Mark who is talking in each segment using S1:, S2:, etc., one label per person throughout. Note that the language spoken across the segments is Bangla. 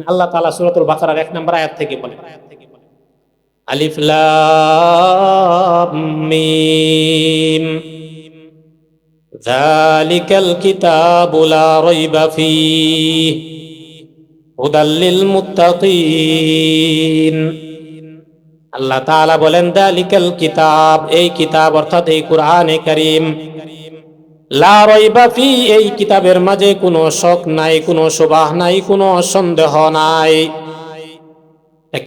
S1: আল্লাহ তাআলা সূরাতুল বাকারার 1 নম্বর আয়াত থেকে বলেন, আলিফ লাম মিম যালিকাল কিতাবু লা রাইবা ফীহি হুদাল লিল মুত্তাকিন। আল্লাহ তাআলা বলেন, যালিকাল কিতাব, এই কিতাব অর্থাৎ এই কুরআনে কারীম, লা রাইবা ফীহি, এই কিতাবের মাঝে কোনো শক নাই, কোনো শুবাহ নাই, কোনো সন্দেহ নাই।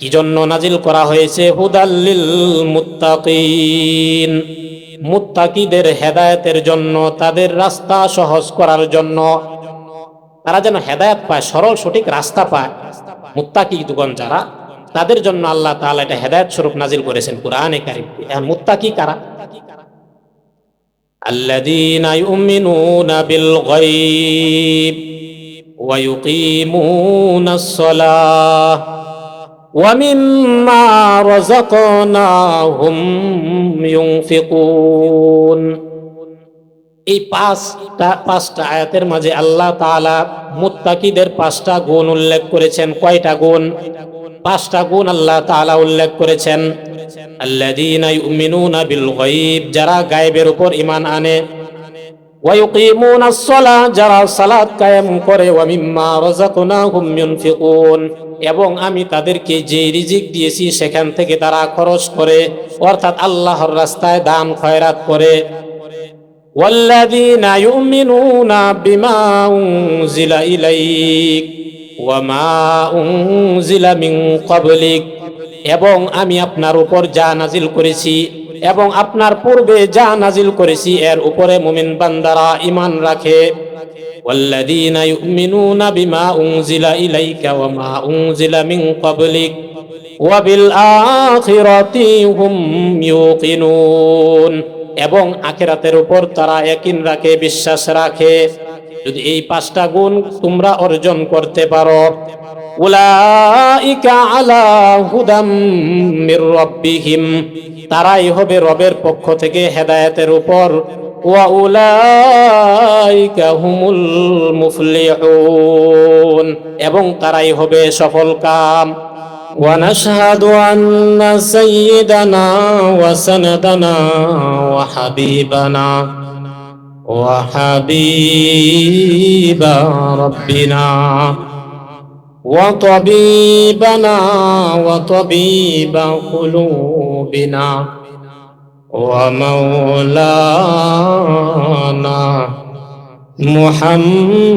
S1: কি জন্য নাজিল করা হয়েছে? হুদাল লিল মুত্তাকিন, মুত্তাকিদের হেদায়েতের জন্য, তাদের রাস্তা সহজ করার জন্য, তারা যেন হেদায়েত পায়, সরল সঠিক রাস্তা পায়। মুত্তাকিগণ যারা, তাদের জন্য আল্লাহ তাআলা এটা হেদায়েত স্বরূপ নাজিল করেছেন কুরআনে কারীমকে। আর মুত্তাকি কারা? আল্লাযীনা ইউমিনুনা বিল গায়ব ওয়া ইউকিমুনাস সালাহ ওয়া মিম্মা রাযাকনাহুম ইউনফিকুন। এই পাঁচটা আয়াতের মাঝে আল্লাহ তাআলা মুত্তাকিদের 5টা গুণ উল্লেখ করেছেন। কয়টা গুণ? 5টা গুণ আল্লাহ তাআলা উল্লেখ করেছেন। আল্লাযীনা ইউমিনুনা বিল গায়ব, যারা গায়বের উপর ঈমান আনে, ওয়া ইউকিমুনাস সালাহ, যারা সালাত কায়েম করে, ওয়া মিম্মা রাযাকনাহুম ইউনফিকুন, এবং আমি তাদেরকে যে রিজিক দিয়েছি সেখান থেকে তারা খরচ করে, অর্থাৎ আল্লাহর রাস্তায় দান খয়রাত করে। ওয়াল্লাযীনা ইউমিনুনা বিমা উনজিলা ইলাইক ওয়া মা উনজিলা মিন ক্বাবলিক, এবং আমি আপনার উপর যা নাজিল করেছি এবং আপনার পূর্বে যা নাজিল করেছি এর উপরে মুমিন বান্দারা ঈমান রাখে। ওয়াল্লাযীনা ইউমিনুনা বিমা উনজিলা ইলাইকা ওয়া মা উনজিলা মিন ক্বাবলিক ওয়া বিল আখিরাতি হুম ইউকিনুন, এবং আখিরাতের উপর তারা ইয়াকিন রাখে, বিশ্বাস রাখে। যদি এই 5টা গুণ তোমরা অর্জন করতে পারো, উলাইকা আলা হুদাম মির রাব্বিহিম, তারাই হবে রবের পক্ষ থেকে হেদায়েতের উপর। ওয়া উলাইকা হুমুল মুফলিহুন, এবং তারাই হবে সফলকাম। ونشهد أن سيدنا وسندنا وحبيب ربنا وطبيبنا وطبيب قلوبنا ومولانا محمدا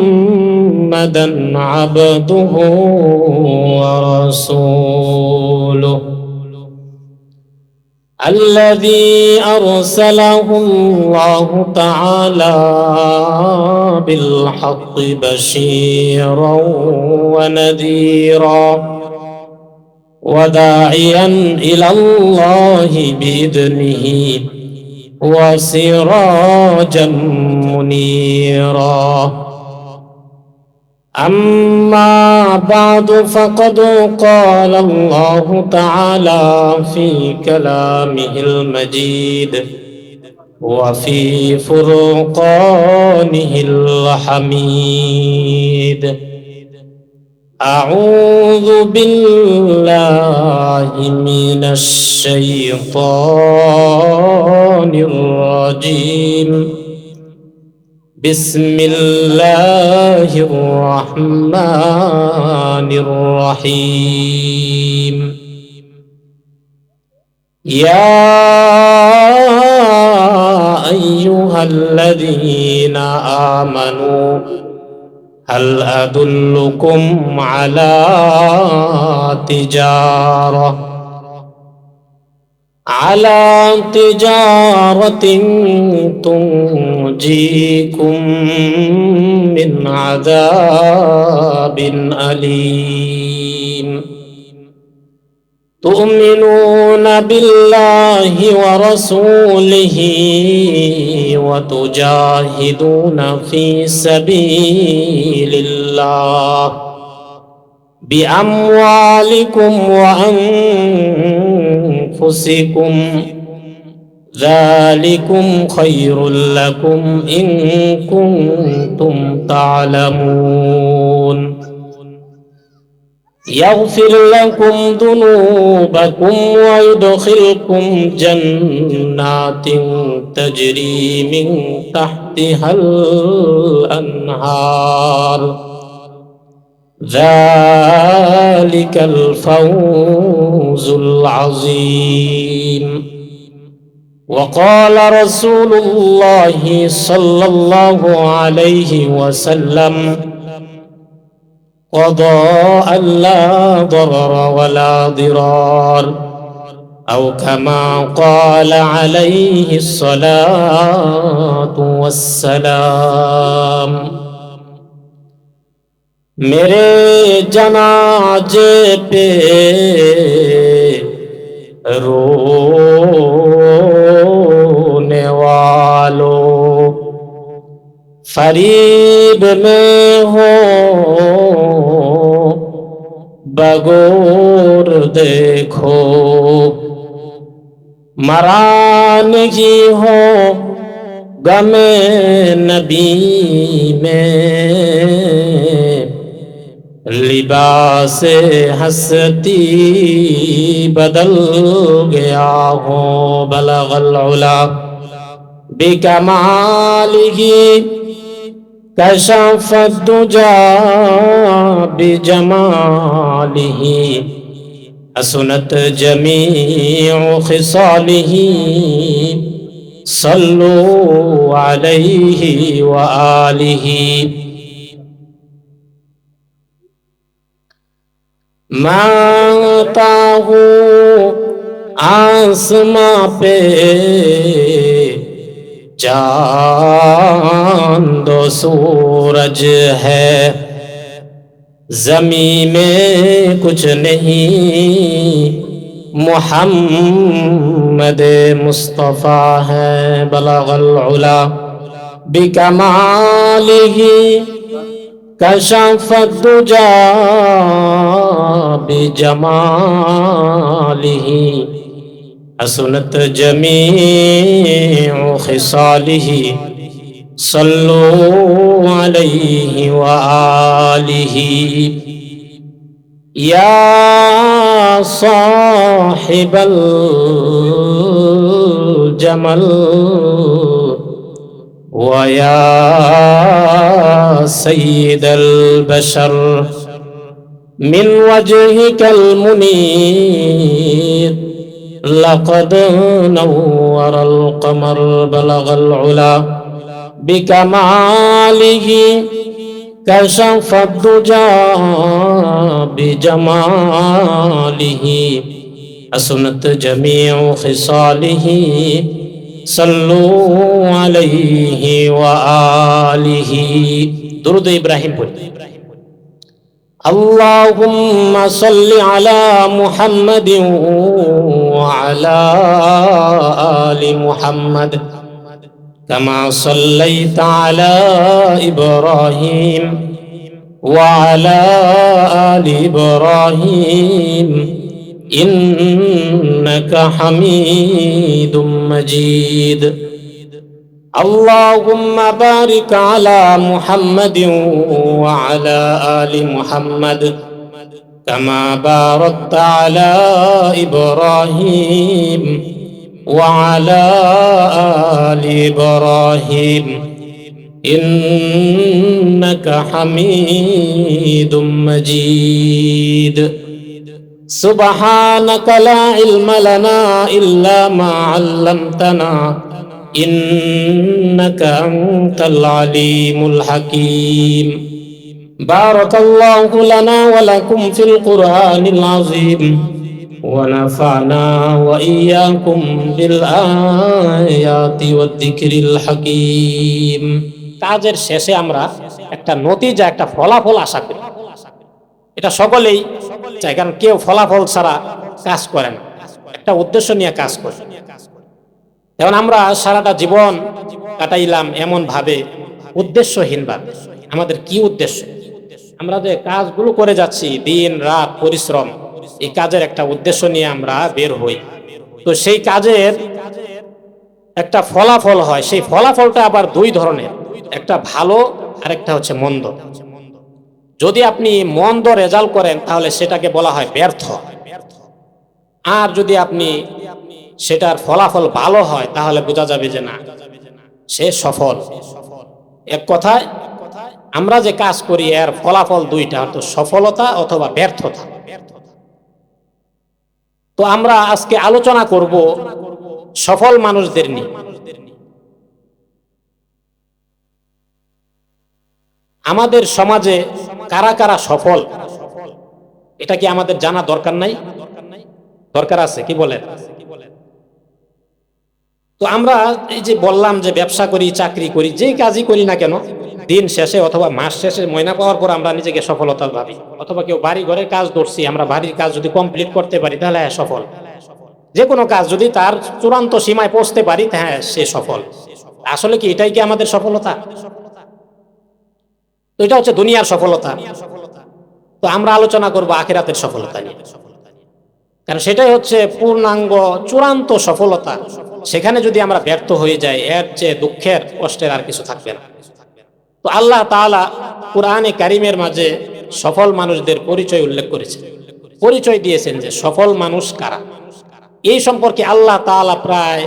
S1: عبده ورسوله الذي أرسله الله تعالى بالحق بشيرا ونذيرا وداعيا إلى الله بإذنه وسراجا منيرا. أما بعد، فقد قال الله تعالى في كلامه المجيد وفي فرقانه الحميد: أعوذ بالله من الشيطان الرجيم. بسم الله الرحمن الرحيم. يا أيها الذين آمنوا هل أدلكم على تجارة تنجيكم من عذاب أليم تؤمنون بالله ورسوله وتجاهدون في سبيل الله بأموالكم وأنفسكم، ذلكم خير لكم إن كنتم تعلمون. يغفر لكم ذنوبكم ويدخلكم جنات تجري من تحتها الأنهار ذلك الفوز العظيم وقال رسول الله صلى الله عليه وسلم قضاء لا ضرر ولا ضرار أو كما قال عليه الصلاة والسلام मेरे जनाजे पे रोने वालों फरीब में हो बगौर देखो मरा नहीं हो गमे नबी में लिबास हस्ती बदल गया हो बलगल उला बिकमालिही कशफ दुजा बिजमालिही असुनत जमीउ खिसालिही सल्लु अलैहि व आलिही मांगता हूँ आसमां पे चांद सूरज है ज़मीं में कुछ नहीं मुहम्मद मुस्तफ़ा है बलगल उला बिकमालिही कशफ दुजा बिजमालिही असुनत जमीउ खिसालिही सल्लु अलैहि व आलिही या साहिबल जमल वया सय्यदल बशर मिन वजहिकल मुनीर लक़द नव्वरल क़मर बलगल उला बिकमालिही कशफ़द दुजा बिजमालिही असुनत जमीउ खिसालिही सल्लु अलैहि व आलिही दुरूद इब्राहिम पढ़ी अल्लाहुम्मा सल्लि अला मुहम्मदिन व अला आलि मुहम्मद कमा सल्लैता अला इब्राहीम व अला आलि इब्राहीम इन्नका हमीदुम मजीद अल्लाहुम्मा बारिक अला मुहम्मदिन व अला आलि मुहम्मद कमा बारकता अला इब्राहीम व अला आलि इब्राहीम इन्नका हमीदुम मजीद सुब्हानक ला इल्म लना इल्ला मा अल्लमतना इन्नका अंतल अलीमुल हकीम बारकल्लाहु लना व लकुम फिल कुरआनिल अज़ीम व नफ़अना व इय्याकुम बिल आयाति वद যিকরিল হাকীম। কাজের শেষে আমরা একটা নতিজা, একটা ফলাফল আশা করি। এটা সকলেই চাই, কারণ কেউ ফলাফল ছাড়া কাজ করে না, একটা উদ্দেশ্য নিয়ে কাজ করে। এখন আমরা সারাটা জীবন কাটাইলাম এমন ভাবে উদ্দেশ্যহীনভাবে। আমাদের কি উদ্দেশ্য? আমরা যে কাজগুলো করে যাচ্ছি দিন রাত পরিশ্রম, এই কাজের একটা উদ্দেশ্য নিয়ে আমরা বের হই, তো সেই কাজের একটা ফলাফল হয়। সেই ফলাফলটা আবার দুই ধরনের, একটা ভালো আর একটা হচ্ছে মন্দ। যদি আপনি মন্দ রেজাল্ট করেন তাহলে সেটাকে বলা হয় ব্যর্থ, আর যদি আপনি সেটার ফলাফল ভালো হয় তাহলে বোঝা যাবে যে না, সে সফল। এক কথায় আমরা যে কাজ করি এর ফলাফল দুইটা, তো সফলতা অথবা ব্যর্থতা। তো আমরা আজকে আলোচনা করব সফল মানুষদের নিয়ে। আমাদের সমাজে কারা কারা সফল এটা কি আমাদের জানা দরকার নাই? দরকার আছে, কি বলেন? তো আমরা এই যে বললাম যে ব্যবসা করি, চাকরি করি, যে কাজই করি না কেন, দিন শেষে অথবা মাস শেষে ময়না পাওয়ার পর আমরা নিজেকে সফলতা ভাবি। অথবা কেউ বাড়ি ঘরের কাজ ধরছি, আমরা বাড়ির কাজ যদি কমপ্লিট করতে পারি তাহলে হ্যাঁ সফল। যে কোনো কাজ যদি তার চূড়ান্ত সীমায় পৌঁছতে পারি হ্যাঁ সে সফল। আসলে কি এটাই কি আমাদের সফলতা? তো এটা হচ্ছে দুনিয়ার সফলতা। তো আমরা আলোচনা করবো আখিরাতের সফলতা নিয়ে, কারণ সেটাই হচ্ছে পূর্ণাঙ্গ চূড়ান্ত সফলতা। সেখানে যদি আমরা ব্যর্থ হয়ে যাই এর চেয়ে দুঃখের কষ্টের আর কিছু থাকবে না। তো আল্লাহ তাআলা কুরআনে কারীমের মাঝে সফল মানুষদের পরিচয় উল্লেখ করেছেন, পরিচয় দিয়েছেন যে সফল মানুষ কারা। এই সম্পর্কে আল্লাহ তাআলা প্রায়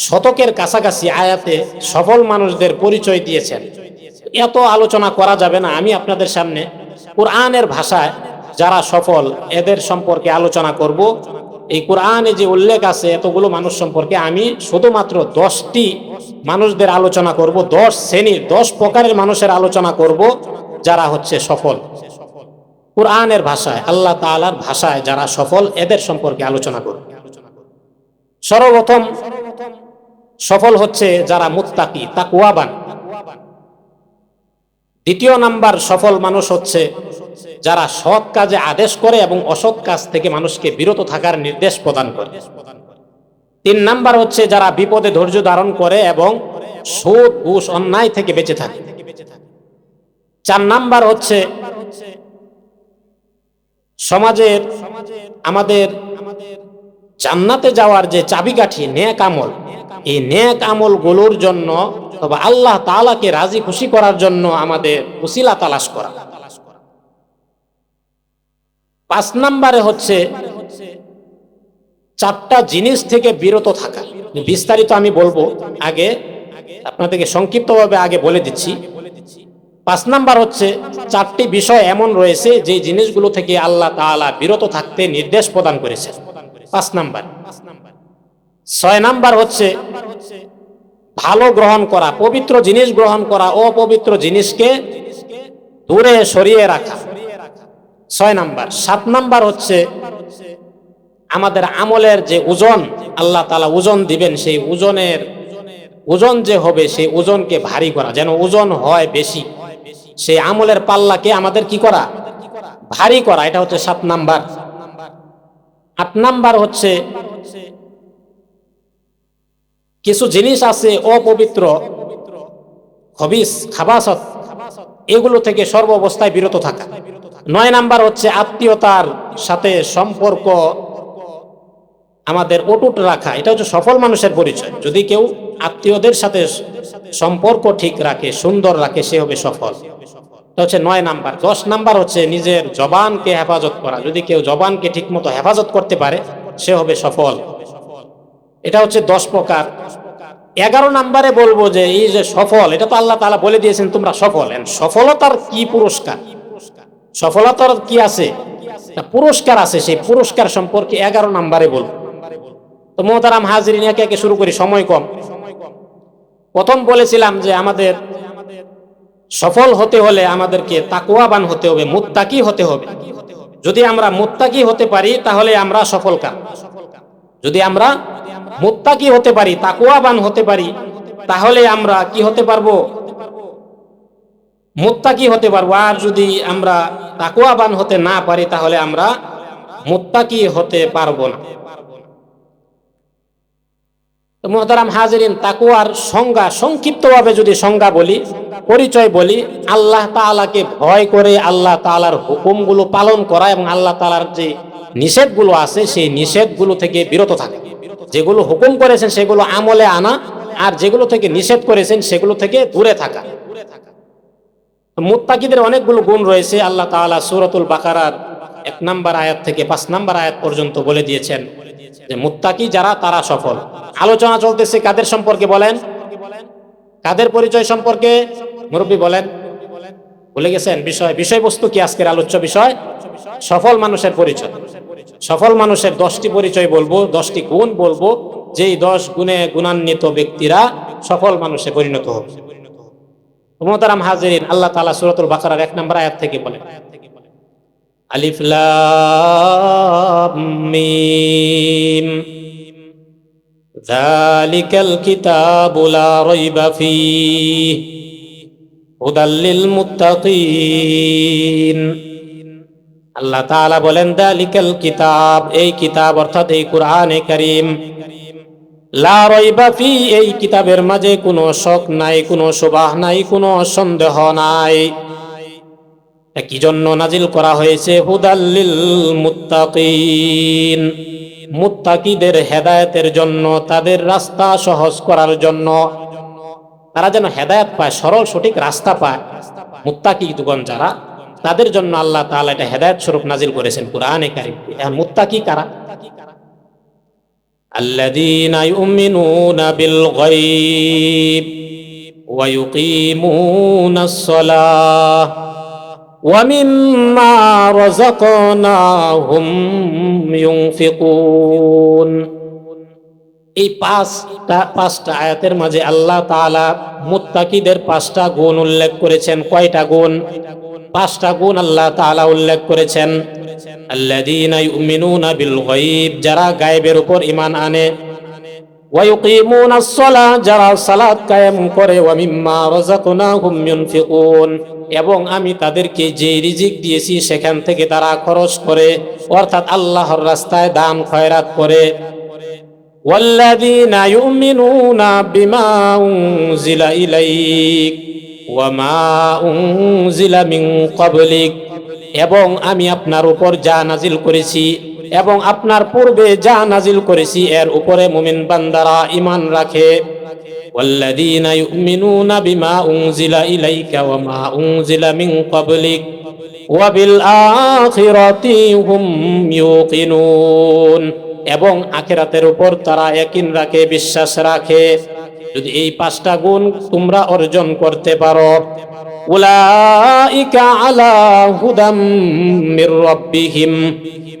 S1: শতকের কাছাকাছি আয়াতে সফল মানুষদের পরিচয় দিয়েছেন। এত আলোচনা করা যাবে না, আমি আপনাদের সামনে কুরআনের ভাষায় যারা সফল এদের সম্পর্কে আলোচনা করব। এই কুরআনে যে উল্লেখ আছে এতগুলো মানুষ সম্পর্কে আমি শুধুমাত্র 10টি মানুষদের আলোচনা করব, 10 শ্রেণীর 10 প্রকারের মানুষের আলোচনা করব যারা হচ্ছে সফল। কুরআনের ভাষায়, আল্লাহ তাআলার ভাষায় যারা সফল এদের সম্পর্কে আলোচনা করব। সর্বপ্রথম সফল হচ্ছে যারা মুত্তাকি, তাকওয়াবান। দ্বিতীয় নাম্বার সফল মানুষ হচ্ছে যারা সৎ কাজে আদেশ করে এবং অসৎ কাজ থেকে মানুষকে বিরত থাকার নির্দেশ প্রদান করে। 3 নাম্বার হচ্ছে যারা বিপদে ধৈর্য ধারণ করে এবং সুদ ঘুষ অন্যায় থেকে বেঁচে থাকে। 4 নাম্বার হচ্ছে সমাজের আমাদের জান্নাতে যাওয়ার যে চাবিকাঠি নেক আমল, এই নেক আমলগুলোর জন্য তবে আল্লাহ তাআলাকে রাজি খুশি করার জন্য আমাদের উসিলা তালাশ করা। 5 নম্বরে হচ্ছে 4টা জিনিস থেকে বিরত থাকা। বিস্তারিত আমি বলবো, আগে আপনাদেরকে সংক্ষিপ্তভাবে আগে বলে দিচ্ছি। 5 নাম্বার হচ্ছে 4টি বিষয় এমন রয়েছে যে জিনিসগুলো থেকে আল্লাহ তাআলা বিরত থাকতে নির্দেশ প্রদান করেছেন। 5 নাম্বার। 6 নাম্বার হচ্ছে ভালো গ্রহণ করা, পবিত্র জিনিস গ্রহণ করা, অপবিত্র জিনিসকে দূরে সরিয়ে রাখা। 6 নাম্বার। 7 নাম্বার হচ্ছে আমাদের আমলের যে ওজন আল্লাহ তাআলা ওজন দিবেন, সেই ওজন যে হবে সেই ওজনকে ভারী করা, যেন ওজন হয় বেশি, সেই আমলের পাল্লাকে আমাদের কি করা, ভারী করা। এটা হচ্ছে 7 নাম্বার। 8 নাম্বার হচ্ছে কিছু জিনিস আছে অপবিত্র, খবিস, খাবাসত, এগুলো থেকে সর্বাবস্থায় বিরত থাকা। 9 নাম্বার হচ্ছে আত্মীয়তার সাথে সম্পর্ক আমাদের অটুট রাখা। এটা হচ্ছে সফল মানুষের পরিচয়। যদি কেউ আত্মীয়দের সাথে সম্পর্ক ঠিক রাখে, সুন্দর রাখে, সে হবে সফল। এটা হচ্ছে 9 নাম্বার। 10 নাম্বার হচ্ছে নিজের জবানকে হেফাজত করা। যদি কেউ জবানকে ঠিক মতো হেফাজত করতে পারে সে হবে সফল। এটা হচ্ছে 10 প্রকার। 11 নাম্বারে বলবো যে এই যে সফল, এটা তো আল্লাহ তাআলা বলে দিয়েছেন তোমরা সফল। সফলতার কি পুরস্কার, সফলতার কি আছে, পুরস্কার আছে। সেই পুরস্কার সম্পর্কে 11 নাম্বারে বলবো। তো মোহতারাম হাজিরিন, একে একে শুরু করি, সময় কম। প্রথম বলেছিলাম যে আমাদের সফল হতে হলে আমাদেরকে তাকওয়াবান হতে হবে, মুত্তাকি হতে হবে। যদি আমরা মুত্তাকি হতে পারি তাহলে আমরা সফল কাম। যদি আমরা মুত্তাকি হতে পারি, তাকওয়াবান হতে পারি, তাহলে আমরা কি হতে পারবো, মুত্তাকি হতে পারবো। আর যদি আমরা তাকওয়াবান হতে না পারি তাহলে আমরা মুত্তাকি হতে পারবো না। তো মুহতারাম হাজিরিন, তাকওয়ার সংজ্ঞা সংক্ষিপ্তভাবে যদি সংজ্ঞা বলি, পরিচয় বলি, আল্লাহ তাআলাকে ভয় করে আল্লাহ তাআলার হুকুমগুলো পালন করা এবং আল্লাহ তাআলার যে নিষেধগুলো আছে সেই নিষেধগুলো থেকে বিরত থাকা। যেগুলো হুকুম করেছেন সেগুলো আমলে আনা, আর যেগুলো থেকে নিষেধ করেছেন সেগুলো থেকে দূরে থাকা। মুত্তাকিদের অনেকগুলো গুণ রয়েছে। আল্লাহ তাআলা সূরাতুল বাকারার 1 নম্বর আয়াত থেকে 5 নম্বর আয়াত পর্যন্ত বলে দিয়েছেন যে মুত্তাকি যারা তারা সফল। আলোচনা চলতেছে কাদের সম্পর্কে বলেন? কাদের পরিচয় সম্পর্কে? মুরব্বী বলেন, ভুলে গেছেন? বিষয়বস্তু কি আজকের আলোচ্য বিষয়? সফল মানুষের পরিচয়। সফল মানুষের 10টি পরিচয় বলবো, 10টি গুণ বলবো, যেই 10 গুণে গুণান্বিত ব্যক্তিরা সফল মানুষে পরিণত হবে। মুহতারাম হাজিরিন, আল্লাহ তাআলা সূরাতুল বাকারার 1 নম্বর আয়াত থেকে বলেন, আলিফ লাম মিম যালিকাল কিতাবু লা রাইবা ফীহি হুদাল লিল মুত্তাকিন। আল্লাহ তাআলা বলেন, যালিকাল কিতাব, এই কিতাব অর্থাৎ এই কুরআনে কারীম, লা রাইবা ফীহি, এই কিতাবের মাঝে কোনো শক নাই, কোনো শুবাহ নাই, কোনো সন্দেহ নাই। কি জন্য নাজিল করা হয়েছে? হুদাল লিল মুত্তাকিন, মুত্তাকিদের হেদায়েতের জন্য, তাদের রাস্তা সহজ করার জন্য, তারা যেন হেদায়েত পায়, সরল সঠিক রাস্তা পায়। মুত্তাকিগণ যারা, তাদের জন্য আল্লাহ তাআলা এটা হেদায়েত স্বরূপ নাজিল করেছেন কুরআনে কারীম। এখন মুত্তাকি কারা? আল্লাযীনা ইউমিনুনা বিল গায়ব ওয়া ইউকিমুনাস সালাহ ওয়া মিম্মা রাযাকনাহুম ইউনফিকুন। এই পাঁচটা আয়াতের মাঝে আল্লাহ তাআলা মুত্তাকিদের 5টা গুণ উল্লেখ করেছেন। কয়টা গুণ? 5টা গুণ আল্লাহ তাআলা উল্লেখ করেছেন। আল্লাযীনা ইউমিনুনা বিল গায়ব, যারা গায়বের উপর ঈমান আনে, ওয়া ইউকিমুনাস সালাহ, যারা সালাত কায়েম করে, ওয়া মিম্মা রাযাকনাহুম ইউনফিকুন, এবং আমি তাদেরকে যে রিজিক দিয়েছি সেখান থেকে তারা খরচ করে, অর্থাৎ আল্লাহর রাস্তায় দান খয়রাত করে। ওয়াল্লাযীনা ইউমিনুনা বিমা উনজিলা ইলাইক ওয়া মা উনজিলা মিন ক্বাবলিক, এবং আমি আপনার উপর যা নাজিল করেছি এবং আপনার পূর্বে যা নাজিল করেছি এর উপরে মুমিন বান্দারা ঈমান রাখে। ওয়াল্লাযীনা ইউমিনুনা বিমা উনজিলা ইলাইকা ওয়া মা উনজিলা মিন ক্বাবলিক ওয়া বিল আখিরাতি হুম ইউকিনুন, এবং আখিরাতের উপর তারা ইয়াকিন রাখে, বিশ্বাস রাখে। যদি এই 5টা গুণ তোমরা অর্জন করতে পারো, উলাইকা আলা হুদাম মির রাব্বিহিম,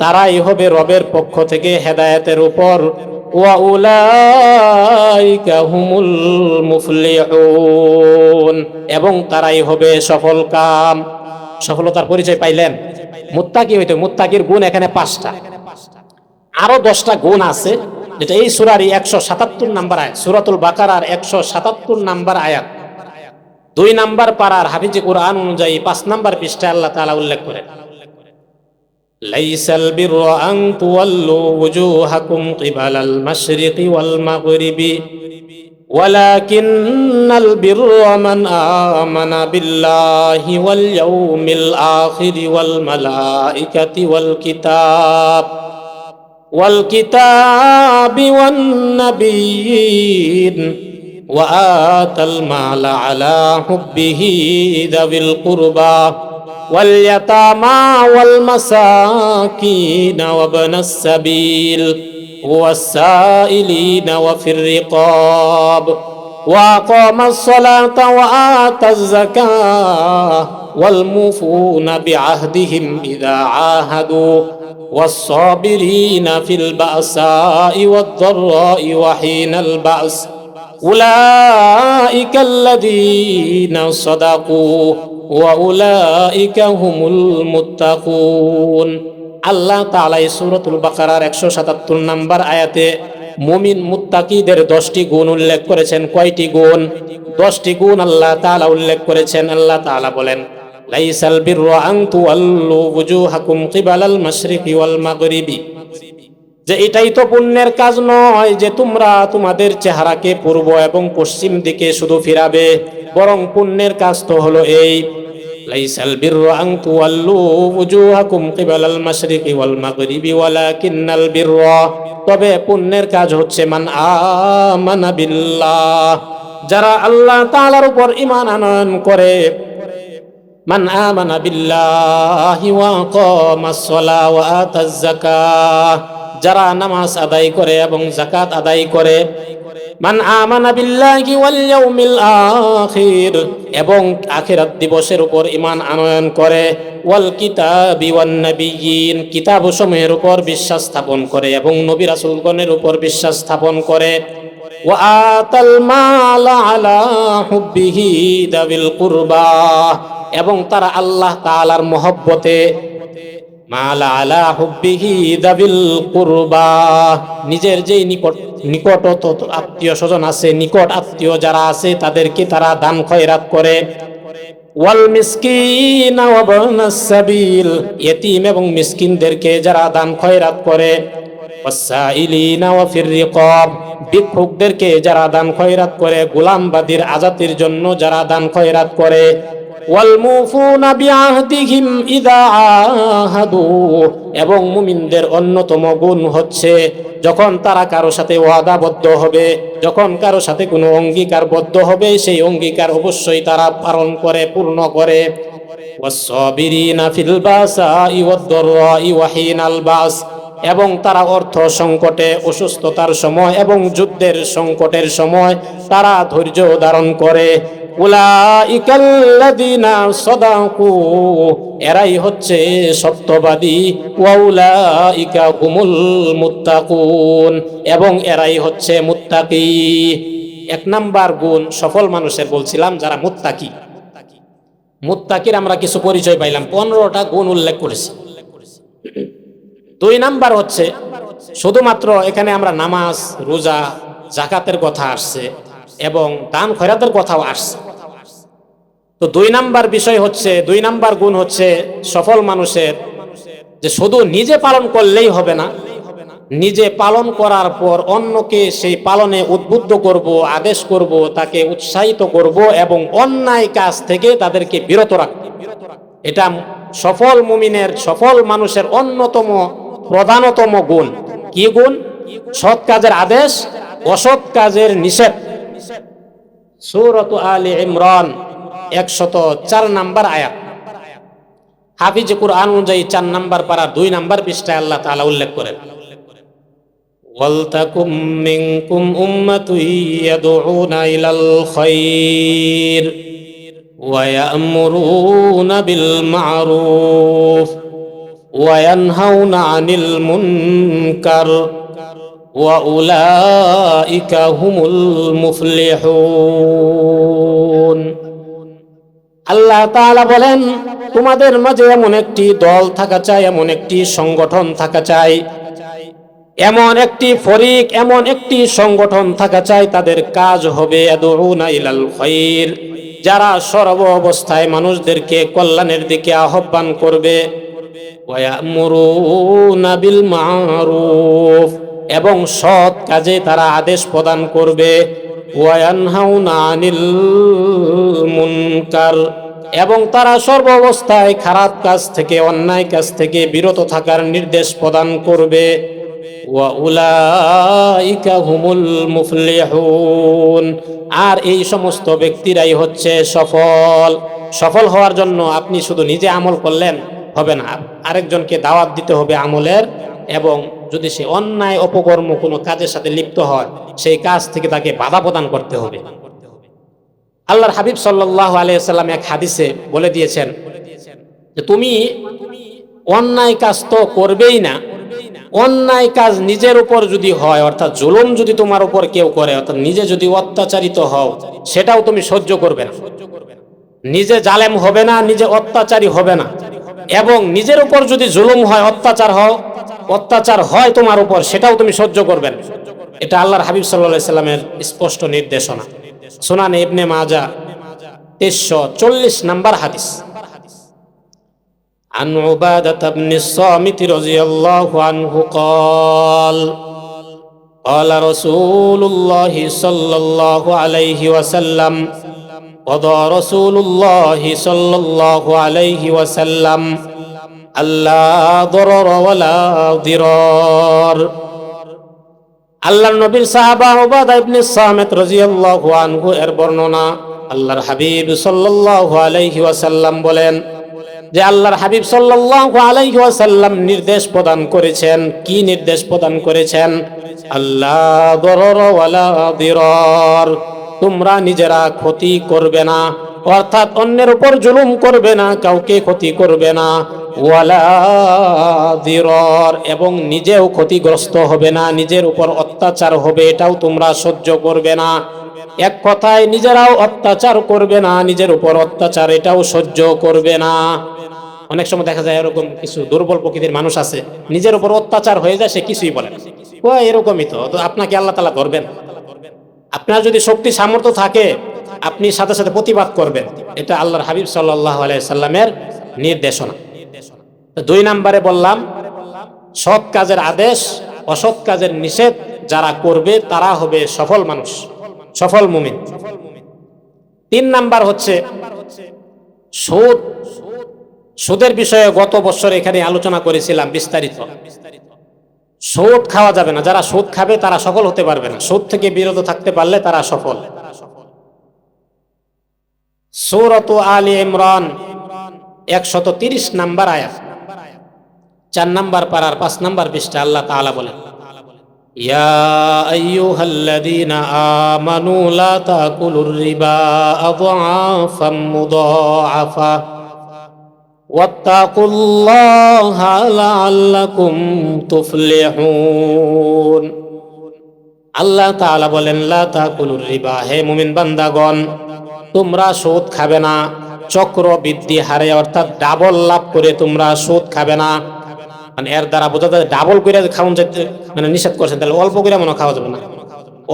S1: তারাই হবে রবের পক্ষ থেকে হেদায়েতের উপর। ওয়া উলাইকা হুমুল মুফলিহুন, এবং তারাই হবে সফল কাম। সফলতার পরিচয় পাইলেন? মুত্তাকি হইতে, মুত্তাকির গুণ এখানে 5টা। আরো 10টা গুণ আছে, যেটা এই সূরারই 177 নম্বর আয়াত, সূরাতুল বাকারার 177 নম্বর আয়াত, 2 নম্বর পারার হাফিজে কুরআন অনুযায়ী 5 নম্বর পৃষ্ঠায় আল্লাহ তাআলা উল্লেখ করেন, লাইসাল বিররা আন তুওয়াল্লু ওয়ুজুহাকুম কিবালাল মাশরিকি ওয়াল মাগরিবি ওয়ালাকিন্নাল বিররা মান আমানা বিল্লাহি ওয়াল ইয়াউমিল আখিরি ওয়াল মালাইকাতি ওয়াল কিতাবি ওয়ান নাবিয়্যিন ওয়া আতাল মালা আলা হুব্বিহি যাবিল কুরবা ওয়াল ইয়াতামা ওয়াল মাসাকিন ওয়া ইবনাস সাবিল ওয়াস সাইলিনা ওয়া ফির রিকাব ওয়া আকামাস সালাতা ওয়া আতাজ যাকাহ ওয়াল মুফুনা বিআহদিহিম ইযা আহাদু والصابرين في البأساء والضراء وحين البأس أولئك الذين صدقوا وأولئك هم المتقون। আল্লাহ তাআলা এই সূরাতুল বাকারার 177 নম্বর আয়াতে মুমিন মুত্তাকিদের 10টি গুণ উল্লেখ করেছেন। কয়টি গুণ? 10টি গুণ আল্লাহ তাআলা উল্লেখ করেছেন। আল্লাহ তাআলা বলেন, লাইসাল বিররা আন তুওয়াল্লু ওয়ুজুহাকুম কিবালাল মাশরিকি ওয়াল মাগরিবি, যে এটাই তো পুণ্যের কাজ নয় যে তোমরা তোমাদের চেহারাকে পূর্ব এবং পশ্চিম দিকে শুধু ফিরাবে, বরং পুণ্যের কাজ তো হলো এই, লাইসাল বিররা আন তুওয়াল্লু ওয়ুজুহাকুম কিবালাল মাশরিকি ওয়াল মাগরিবি ওয়ালাকিন্নাল বিররা, তবে পুণ্যের কাজ হচ্ছে মান আমানা বিল্লাহ, যারা আল্লাহ তাআলার উপর ঈমান আনয়ন করে, মান আমানা বিল্লাহি ওয়া আকামাস সালাহ ওয়া আতাজ যাকাহ, যারা নামাজ আদায় করে এবং যাকাত আদায় করে। মান আমানা বিল্লাহি ওয়াল ইয়াউমিল আখির, এবং আখিরাত দিবসের উপর ঈমান আনয়ন করে। ওয়াল কিতাবি ওয়ান নাবিয়্যিন, কিতাব সমূহের উপর বিশ্বাস স্থাপন করে এবং নবী রাসূলগণের উপর বিশ্বাস স্থাপন করে। ওয়া আতাল মালা আলা হুব্বিহি দাবিল কুরবা, এবং তারা আল্লাহ তাআলার মহব্বতে, মালা আলা হুব্বিহি দাবিল কুরবা, নিজের যেই নিকট আত্মীয় স্বজন আছে, নিকট আত্মীয় যারা আছে তাদেরকে তারা দান খয়রাত করে। ওয়াল মিসকিন ওয়া ইবনাস সাবিল, ইতিম এবং মিসকিনদেরকে যারা দান খয়রাত করে। ওয়াসাইলিনা ওয়া ফির রিকাব, ভিক্ষুকদেরকে যারা দান খয়রাত করে, গোলামবাদীর আজাতির জন্য যারা দান খয়রাত করে। ওয়াল মুফুনা বিআহদিহিম ইযা আহাদু, এবং মুমিনদের অন্যতম গুণ হচ্ছে যখন তারা কারো সাথে ওয়াদাবদ্ধ হবে, যখন কারো সাথে কোনো অঙ্গীকারবদ্ধ হবে, সেই অঙ্গীকার অবশ্যই তারা পালন করে, পূর্ণ করে। ওয়াসসাবিরিনা ফিল বাসাই ওয়াদ-দাররাই ওয়া হিনাল বাস, এবং তারা অর্থ সংকটে, অসুস্থতার সময় এবং যুদ্ধের সংকটের সময় তারা ধৈর্য ধারণ করে। উলাইকাল্লাযীনা সাদাকু, এরাই হচ্ছে সত্যবাদী। ওয়া উলাইকা হুমুল মুত্তাকুন, এবং এরাই হচ্ছে মুত্তাকি। এক নাম্বার গুণ সফল মানুষের বলছিলাম যারা মুত্তাকি। মুত্তাকির আমরা কিছু পরিচয় পাইলাম, 15টা গুণ উল্লেখ করেছি। 2 নাম্বার হচ্ছে শুধুমাত্র এখানে আমরা নামাজ, রোজা, যাকাতের কথা আসছে এবং দান খয়রাতের কথাও আসছে। তো 2 নাম্বার বিষয় হচ্ছে, 2 নাম্বার গুণ হচ্ছে সফল মানুষের, যে শুধু নিজে পালন করলেই হবে না, নিজে পালন করার পর অন্যকে সেই পালনে উদ্বুদ্ধ করব, আদেশ করব, তাকে উৎসাহিত করব এবং অন্যায় কাজ থেকে তাদেরকে বিরত রাখব। এটা সফল মুমিনের, সফল মানুষের অন্যতম প্রধানতম গুণ। কি গুণ? সৎ কাজের আদেশ, অসৎ কাজের নিষেধ। সূরাত আলে ইমরান 104 নাম্বার আয়াত। হাফিজ কুরআন অনুযায়ী 4 নাম্বার পারা 2 নাম্বার পৃষ্ঠায় আল্লাহ তাআলা উল্লেখ করেন, ওয়ালতাকুম মিনকুম উম্মাতুন ইয়াদউনা ইলাল খায়র ওয়া ইয়া'মুরুনা বিল মা'রুফ ওয়া ইয়ানহাউনা আনিল মুনকার ওয়া উলাইকা হুমুল মুফলিহুন। আল্লাহ তাআলা বলেন, তোমাদের মাঝে এমন একটি দল থাকা চাই, এমন একটি সংগঠন থাকা চাই, এমন একটি ফরিক, এমন একটি সংগঠন থাকা চাই, তাদের কাজ হবে ইয়াদউনা ইলাল খায়র, যারা সর্ব অবস্থায় মানুষদেরকে কল্যাণের দিকে আহ্বান করবে। ওয়া ইয়া'মুরুনা বিল মা'রুফ, এবং সৎ কাজে তারা আদেশ প্রদান করবে। ওয়া ইয়ানহাউনা আনিল মুনকার, এবং তারা সর্ব অবস্থায় খারাপ কাজ থেকে, অন্যায় কাজ থেকে বিরত থাকার নির্দেশ প্রদান করবে। ওয়া উলাইকা হুমুল মুফলিহুন, আর এই সমস্ত ব্যক্তিরাই হচ্ছে সফল। সফল হওয়ার জন্য আপনি শুধু নিজে আমল করলেন হবে না, আরেকজনকে দাওয়াত দিতে হবে আমলের, এবং যদি সে অন্যায় অপকর্ম কোনো কাজের সাথে লিপ্ত হয় সেই কাজ থেকে তাকে বাধা প্রদান করতে হবে। আল্লাহর হাবিব সাল্লাল্লাহু আলাইহি ওয়াসাল্লাম এক হাদিসে বলে দিয়েছেন যে তুমি অন্যায় কাজ তো করবেই না, অন্যায় কাজ নিজের উপর যদি হয়, অর্থাৎ জুলুম যদি তোমার উপর কেউ করে, অর্থাৎ নিজে যদি অত্যাচারিত হও, সেটাও তুমি সহ্য করবে না। নিজে জালেম হবে না, নিজে অত্যাচারী হবে না, এবং নিজের উপর যদি জুলুম হয়, অত্যাচার হয় তোমার উপর, সেটাও তুমি সহ্য করবে না। এটা আল্লাহর হাবিব সাল্লাল্লাহু আলাইহি ওয়াসাল্লামের স্পষ্ট নির্দেশনা। সুনানে ইবনে মাজাহ 2340 নাম্বার হাদিস। عن عبادة بن الصامت رضي الله عنه قال قال رسول الله صلى الله عليه وسلم قضى رسول الله صلى الله عليه وسلم ألا ضرر ولا ضرار। আল্লাহর নবীর সাহাবা উবাদা ইবনে সামিত রাদিয়াল্লাহু আনহু এর বর্ণনা, আল্লাহর হাবিব সাল্লাল্লাহু আলাইহি ওয়াসাল্লাম বলেন যে আল্লাহর হাবিব সাল্লাল্লাহু আলাইহি ওয়াসাল্লাম নির্দেশ প্রদান করেছেন। কি নির্দেশ প্রদান করেছেন? আল্লা দরর ওয়ালা দিরার, তোমরা নিজেরা ক্ষতি করবে না, অর্থাৎ অন্যের উপর জুলুম করবে না, কাউকে ক্ষতি করবে না। ওয়ালা দিরার, এবং নিজেও ক্ষতিগ্রস্ত হবে না, নিজের উপর অত্যাচার হবে এটাও তোমরা সহ্য করবে না। এক কথায় নিজেরাও অত্যাচার করবে না, নিজের উপর অত্যাচার এটাও সহ্য করবে না। অনেক সময় দেখা যায় এরকম কিছু দুর্বল প্রকৃতির মানুষ আছে, নিজের উপর অত্যাচার হয়ে যায়, সে কিছুই বলে না। ও এরকমই তো আপনাকে আল্লাহ তাআলা ধরবেন। আপনার যদি শক্তি সামর্থ্য থাকে আপনি সাথে সাথে প্রতিবাদ করবেন। এটা আল্লাহর হাবিব সাল্লাল্লাহু আলাইহি সাল্লামের নির্দেশনা। 2 নম্বরে বললাম সৎ কাজের আদেশ, অসৎ কাজের নিষেধ যারা করবে তারা হবে সফল মানুষ, সফল মুমিন। 3 নাম্বার হচ্ছে সুদ। সুদের বিষয়ে গত বছর এখানে আলোচনা করেছিলাম বিস্তারিত। সুদ খাওয়া যাবে না, যারা সুদ খাবে তারা সফল হতে পারবে না। সুদ থেকে বিরত থাকতে পারলে তারা সফল। সূরাত আলী ইমরান 130 নাম্বার আয়াত, 4 নাম্বার পারার 5 নাম্বার পৃষ্ঠা আল্লাহ তাআলা বলেন, ইয়া আইয়ুহাল্লাযীনা আমানু লা তাকুলুর রিবা আযআফাম মুযাআফা ওয়াত্তাকুল্লাহা লাআল্লাকুম তুফলিহুন। আল্লাহ তাআলা বলেন লা তাকুলুর রিবা, হে মুমিন বান্দাগণ তোমরা সুদ খাবে না চক্রবৃদ্ধি হারে, অর্থাৎ ডাবল লাভ করে তোমরা সুদ খাবে না। মানে এর দ্বারা বোঝা যায় ডাবল করে খাওয়ান যেতে মানে নিষেধ করছেন, তাহলে অল্প করে মনে খাওয়া যাবে না,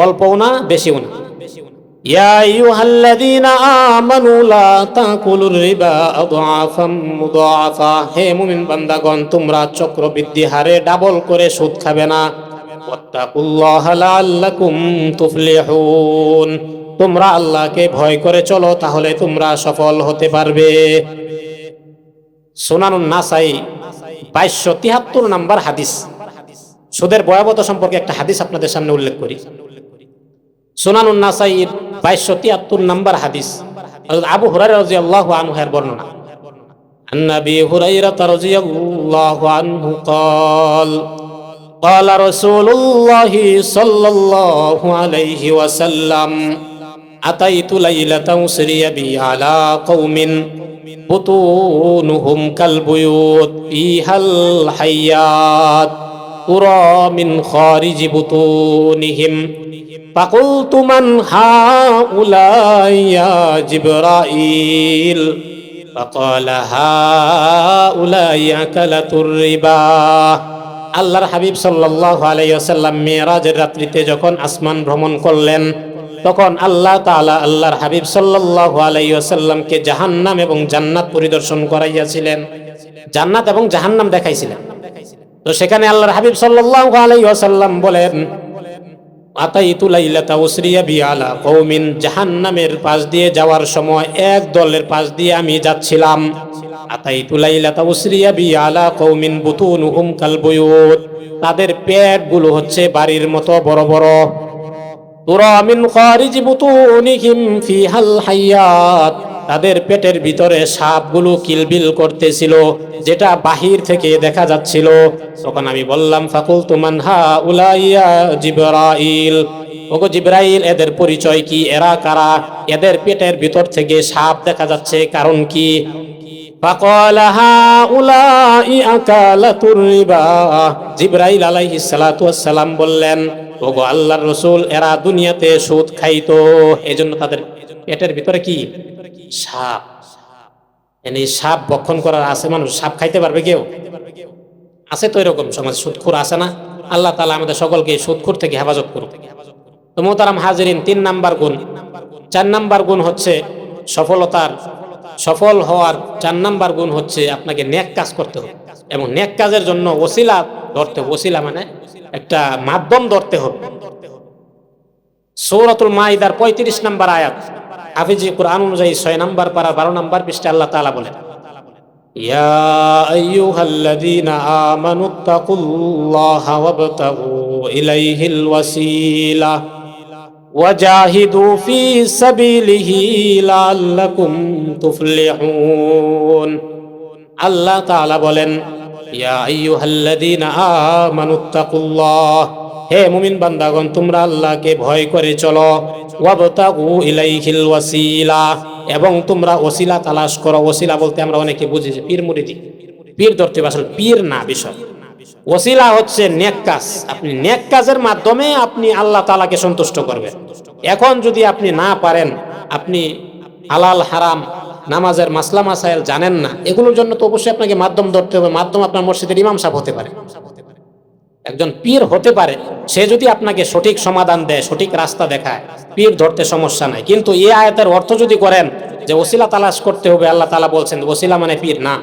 S1: অল্পও না বেশিও না। ইয়া আইয়ুহাল্লাযীনা আমানু লা তাকুলুর রিবা আযআফাম মুযাআফা, হে মুমিন বান্দাগণ তোমরা চক্রবৃদ্ধি হারে ডাবল করে সুদ খাবে না। ওয়াত্তাকুল্লাহা লাআল্লাকুম তুফলিহুন, তোমরা আল্লাহকে ভয় করে চলো তাহলে তোমরা সফল হতে পারবে। সুনানুন নাসাই 2273 নাম্বার হাদিস। সুদের ভয়াবহতা সম্পর্কে একটা হাদিস আপনাদের সামনে উল্লেখ করি। সুনানুন নাসাইর 2273 নাম্বার হাদিস, আবু হুরায়রা রাদিয়াল্লাহু আনহু এর বর্ণনা। আন নবী হুরায়রা রাদিয়াল্লাহু আনহু قال قال رسول الله صلى الله عليه وسلم أتيت ليلة أسري بي على قوم بطونهم كالبيوت فيها الحيات ترى من خارج بطونهم فقلت من هؤلاء يا جبرائيل فقال هؤلاء أكلة الربا। আল্লাহর হাবিব সাল্লাল্লাহু আলাইহি ওয়াসাল্লাম মিরাজের রাত্রিতে যখন আসমান ভ্রমণ করলেন তখন আল্লাহ তাআলা আল্লাহর হাবিব সাল্লাল্লাহু আলাইহি ওয়াসাল্লামকে জাহান্নাম এবং জান্নাত পরিদর্শন করাইয়াছিলেন, জান্নাত এবং জাহান্নাম দেখাইছিলেন। তো সেখানে আল্লাহর হাবিব সাল্লাল্লাহু আলাইহি ওয়াসাল্লাম বলেন আতাইতু লাইলাতা উসরিয়া বি আলা কওমিন, জাহান্নামের পাশ দিয়ে যাওয়ার সময় এক দলের পাশ দিয়ে আমি যাচ্ছিলাম। আতাইতু লাইলাতা উসরিয়া বি আলা কওমিন বুতুনুহুম কাল বুয়ুত, তাদের পেটগুলো হচ্ছে বাড়ির মতো বড় বড়। তুরা মিন খারিজি বুতুনিহিম ফিহাল হায়াত, তাদের পেটের ভিতরে সাপগুলো কিলবিল করতেছিল, যেটা বাহির থেকে দেখা যাচ্ছিল। তখন আমি বললাম ফাকুলতু মান হাউলাইয়া জিবরাইল, ওগো জিবরাইল এদের পরিচয় কি, এরা কারা, এদের পেটের ভিতর থেকে সাপ দেখা যাচ্ছে কারণ কি? ফাকালা হাউলাই আকালাতুর রিবা, জিবরাইল আলাইহিস সালাতু ওয়াস সালাম বললেন ওগো আল্লাহর রাসূল এরা দুনিয়াতে সুদ খাইতো, এজন্য তাদের পেটের ভিতরে কি সাপ। মানে সাপ ভক্ষণ করার আছে, মানুষ সাপ খাইতে পারবে কেউ? আছে তো এরকম সমাজ, সুদখোর আছে না? আল্লাহ তাআলা আমাদের সকলকে সুদখোর থেকে হেফাজত করুক। তো মোহতারাম হাজিরিন, 3 নাম্বার গুণ। 4 নাম্বার গুণ হচ্ছে সফল হওয়ার 4 নাম্বার গুণ হচ্ছে আপনাকে নেক কাজ করতে হবে এবং নেক কাজের জন্য ওসিলা ধরতে হবে। ওসিলা মানে একটা মাধ্যম ধরতে হবে। সূরাতুল মাইদার 35 নাম্বার আয়াত, হাফিজি কুরআন অনুযায়ী 6 নাম্বার পারা 12 নাম্বার পৃষ্ঠা আল্লাহ তাআলা বলেন ইয়া আইয়ুহাল্লাযীনা আমানুত্তাকুল্লাহা ওয়াবতাগু ইলাইহিল ওয়াসিলা ওয়াজাহিদু ফি সাবিলিহি লাআল্লাকুম তুফলিহুন। আল্লাহ তাআলা বলেন, ইয়া আইয়ুহাল্লাযীনা আমানুত্তাকুল্লাহ, হে মুমিন বান্দাগণ তোমরা আল্লাহকে ভয় করে চলো। ওয়াবতাগু ইলাইহিল ওয়াসিলা, এবং তোমরা ওসিলা তালাশ করো। ওসিলা বলতে আমরা অনেকে বুঝি যে পীর মুরিদি, পীর ধরতে আসলে পীর না বিষয়। ওসিলা হচ্ছে নেক কাজ। আপনি নেক কাজের মাধ্যমে আপনি আল্লাহ তাআলাকে সন্তুষ্ট করবেন। এখন যদি আপনি না পারেন, আপনি হালাল হারাম নামাজের মাসলা মাসাইল জানেন না, এগুলোর জন্য তো অবশ্যই আপনাকে মাধ্যম ধরতে হবে। মাধ্যম আপনার মসজিদের ইমাম সাহেব হতে পারে, একজন পীর হতে পারে। সে যদি আপনাকে সঠিক সমাধান দেয়, সঠিক রাস্তা দেখায়, পীর ধরতে সমস্যা নাই। কিন্তু এই আয়াতের অর্থ যদি করেন যে ওসিলা তালাশ করতে হবে, আল্লাহ তাআলা বলছেন ওসিলা মানে পীর না।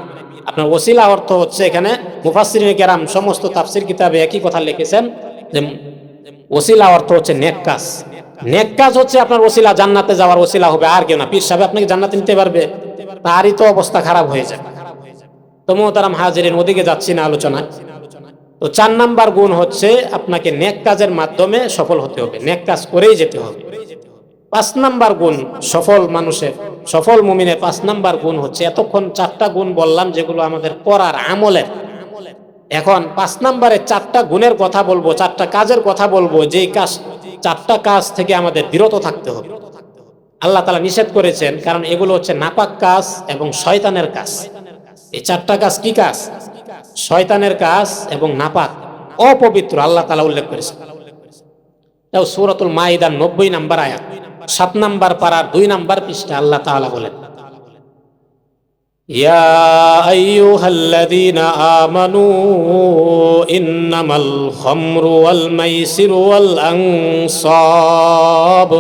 S1: আপনার ওসিলা অর্থ হচ্ছে, এখানে মুফাসসিরিন কেরাম সমস্ত তাফসীর কিতাবে একই কথা লিখেছেন যে ওসিলা অর্থ হচ্ছে নেক কাজ। নেক কাজ হচ্ছে আপনার ওসিলা, জান্নাতে যাওয়ার ওসিলা হবে, আর কেউ না। পীর সাহেব আপনাকে জান্নাতে নিতে পারবে? তারই তো অবস্থা খারাপ হয়ে যাবে। তো মোহতারাম হাজিরিন, ওদিকে যাচ্ছি না আলোচনায়। তো 4 নাম্বার গুণ হচ্ছে আপনাকে নেক কাজের মাধ্যমে সফল হতে হবে, নেক কাজ করেই যেতে হবে। 5 নাম্বার গুণ সফল মানুষের, সফল মুমিনের 5 নাম্বার গুণ হচ্ছে, এতক্ষণ 4টা গুণ বললাম যেগুলো আমাদের করার আমলের। এখন 5 নাম্বারে 4টা গুণের কথা বলবো, 4টা কাজের কথা বলবো, যেই কাজ 4টা কাজ থেকে আমাদের বিরত থাকতে হবে। আল্লাহ তাআলা নিষেধ করেছেন, কারণ এগুলো হচ্ছে নাপাক কাজ এবং শয়তানের কাজ। এই 4টা কাজ কি কাজ? শয়তানের কাজ এবং নাপাক, অপবিত্র, আল্লাহ তাআলা উল্লেখ করেছেন। তাও সূরাতুল মাইদার 90 নাম্বার আয়াত, 7 নাম্বার পারার 2 নাম্বার পৃষ্ঠা আল্লাহ তাআলা বলেন, ইয়া আইয়ুহাল্লাযীনা আমানু ইন্নামাল খামরু ওয়াল মাইসিরু ওয়াল আনসাব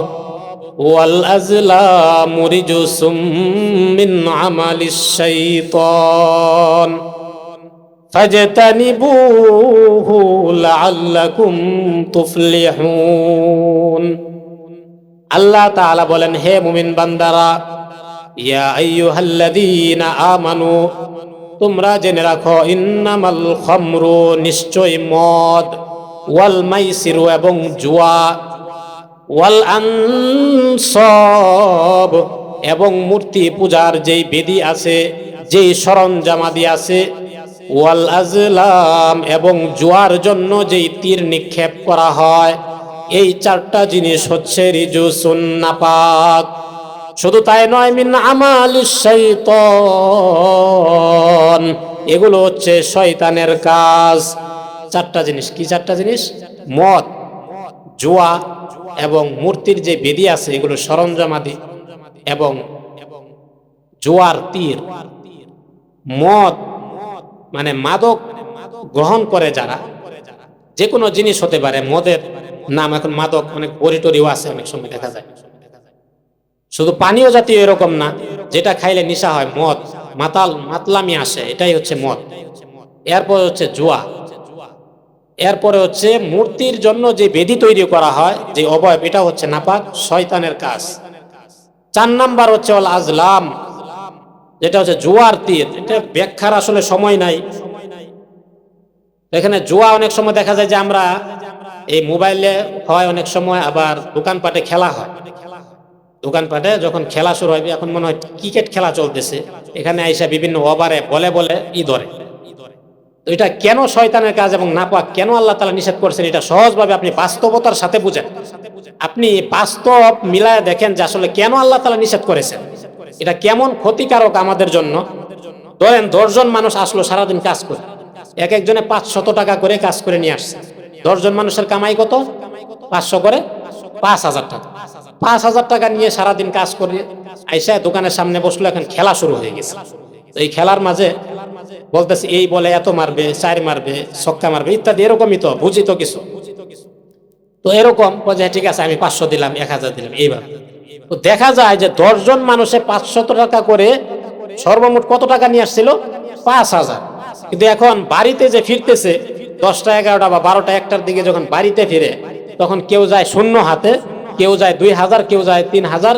S1: ওয়াল আজলামু রিজসুম মিন আমালিশ শাইতান ফাজতানিবুহু লাআল্লাকুম তুফলিহুন। আল্লাহ তাআলা বলেন, হে মুমিন বান্দারা, ইয়া আইয়ুহাল্লাযীনা আমানু, তোমরা জেনে রাখো, ইন্নামাল খামরু, নিশ্চয় মদ, ওয়াল মাইসিরু, এবং জুয়া, ওয়াল আনসাব, এবং মূর্তি পূজার যেই বেদি আছে, যেই সরঞ্জামাদি আছে, ওয়াল আজলাম, এবং জুয়ার জন্য যেই তীর নিক্ষেপ করা হয়, এই 4টা জিনিস হচ্ছে রিজুসুন, নাপাক। শুধু তাই নয়, মিন আমালিশ শাইতান, এগুলো হচ্ছে শয়তানের কাজ। 4টা জিনিস কি? 4টা জিনিস, মদ, জুয়া, এবং মূর্তির যে বেদি আছে, এগুলো সরঞ্জামাদি, এবং জুয়ার তীর। মদ মানে মাদক গ্রহণ করে যারা, যে কোনো জিনিস হতে পারে। মদের নাম এখন মাদক, অনেক বড়িটরিও আছে, অনেক সময় দেখা যায়। শুধু পানীয় জাতীয় এরকম না, যেটা খাইলে নেশা হয়, মদ, মাতলামি আসে, এটাই হচ্ছে মদ। এরপর হচ্ছে জুয়া, এরপরে হচ্ছে মূর্তির জন্য যে বেদি তৈরি করা হয়, যে অবয়ব, এটা হচ্ছে নাপাক, শয়তানের কাজ। 4 নাম্বার হচ্ছে ওয়াল আজলাম, যেটা হচ্ছে জুয়ার তীর। এটা ব্যাখ্যার আসলে সময় নাই। এখানে জুয়া অনেক সময় দেখা যায় যে আমরা এই মোবাইলে হয়, অনেক সময় আবার দোকানপাটে খেলা হয়। দোকানপাটে যখন খেলা শুরু হয়, এখন মনে হয় ক্রিকেট খেলা চলতেছে, এখানে আইসা বিভিন্ন ওভারে বলে বলে ধরে। তো এটা কেন শয়তানের কাজ এবং নাপাক, কেন আল্লাহ তাআলা নিষেধ করছেন, এটা সহজভাবে আপনি বাস্তবতার সাথে বুঝেন। আপনি বাস্তব মিলায় দেখেন যে আসলে কেন আল্লাহ তাআলা নিষেধ করেছেন, এটা কেমন ক্ষতিকারক আমাদের জন্য। ধরেন 10 জন মানুষ আসলো, সারাদিন কাজ করে, এক একজনে 500 টাকা করে কাজ করে নিয়ে আসছে। 10 জন মানুষের কামাই কত? 500 করে 5000 টাকা। 5000 টাকা নিয়ে সারাদিন কাজ করে আইসা দোকানের সামনে বসলো, এখন খেলা শুরু হয়ে গেছে। তো এই খেলার মাঝে বলতেছে, এই বলে এত মারবে, 4 মারবে, ছক্কা মারবে, ইত্যাদি, এরকমই তো বুঝি তো কিছু। তো এরকম বলে, ঠিক আছে আমি 500 দিলাম, 1000 দিলাম, এইভাবে। তো দেখা যায় যে 10 জন মানুষে 500 টাকা করে সর্বমোট কত টাকা নিয়ে আসছিল? 5000। কিন্তু এখন বাড়িতে যে ফিরতেছে 10টা 11টা বা 12টা 1টার দিকে যখন বাড়িতে ফিরে, তখন কেউ যায় শূন্য হাতে, কেউ যায় 2000, কেউ যায় 3000,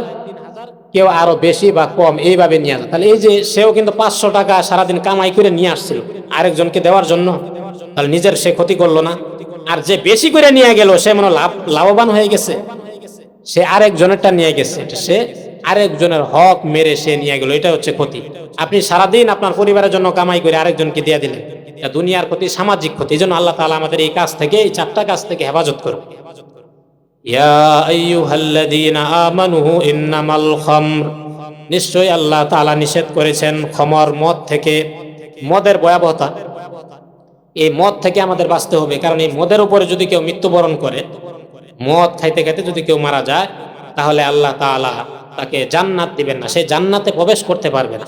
S1: কেউ আরো বেশি বা কম, এইভাবে নিয়ে যায়। তাহলে এই যে সেও কিন্তু 500 টাকা সারাদিন কামাই করে নিয়ে আসছিল আরেকজনকে দেওয়ার জন্য, তাহলে নিজের সে ক্ষতি করলো না? আর যে বেশি করে নিয়ে গেল সে মনে লাভবান হয়ে গেছে। সে আরেকজনেরটা নিয়ে গেছে, সে আরেকজনের হক মেরে সে নিয়ে গেল, এটা হচ্ছে ক্ষতি। আপনি সারাদিন আপনার পরিবারের জন্য কামাই করে আরেকজনকে দিয়ে দিলেন, এটা দুনিয়ার ক্ষতি, সামাজিক ক্ষতি। এই জন্য আল্লাহ তাআলা আমাদের এই কাজ থেকে, এই 4টা কাজ থেকে হেফাজত করুন। ইয়া আইয়ুহাল্লাযীনা আমানু ইন্নামাল খামর, নিশ্চয়ই আল্লাহ তাআলা নিষেধ করেছেন খমর, মদ থেকে। মদের ভয়াবহতা, এই মদ থেকে আমাদের বাঁচতে হবে। কারণ এই মদের উপরে যদি কেউ মৃত্যুবরণ করে, মদ খাইতে খাইতে যদি কেউ মারা যায়, তাহলে আল্লাহ তাআলা তাকে জান্নাত দিবেন না, সে জান্নাতে প্রবেশ করতে পারবে না।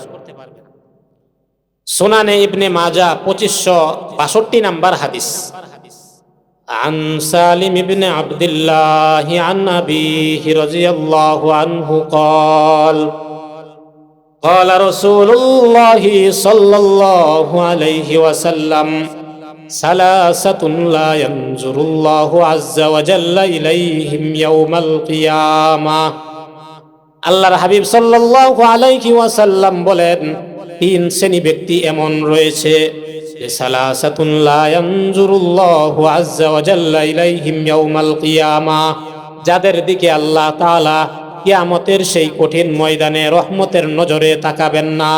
S1: সুনানে ইবনে মাজাহ 2562 নাম্বার হাদিস। আন সালিম ইবনে আব্দুল্লাহ আন আবিহি রাদিয়াল্লাহু আনহু قال قال رسول الله صلى الله عليه وسلم ثلاثة لا ينظر الله عز وجل إليهم يوم القيامة। আল্লাহর হাবিব সাল্লাল্লাহু আলাইহি ওয়াসাল্লাম বলেন, 3 শ্রেণী ব্যক্তি এমন রয়েছে, সালাসাতুন লা ইয়ানজুরুল্লাহু আযজা ওয়া জাল্লা ইলাইহিম ইয়াউমাল কিয়ামা, যাদের দিকে আল্লাহ তাআলা কিয়ামতের সেই কঠিন ময়দানে রহমতের নজরে তাকাবেন না।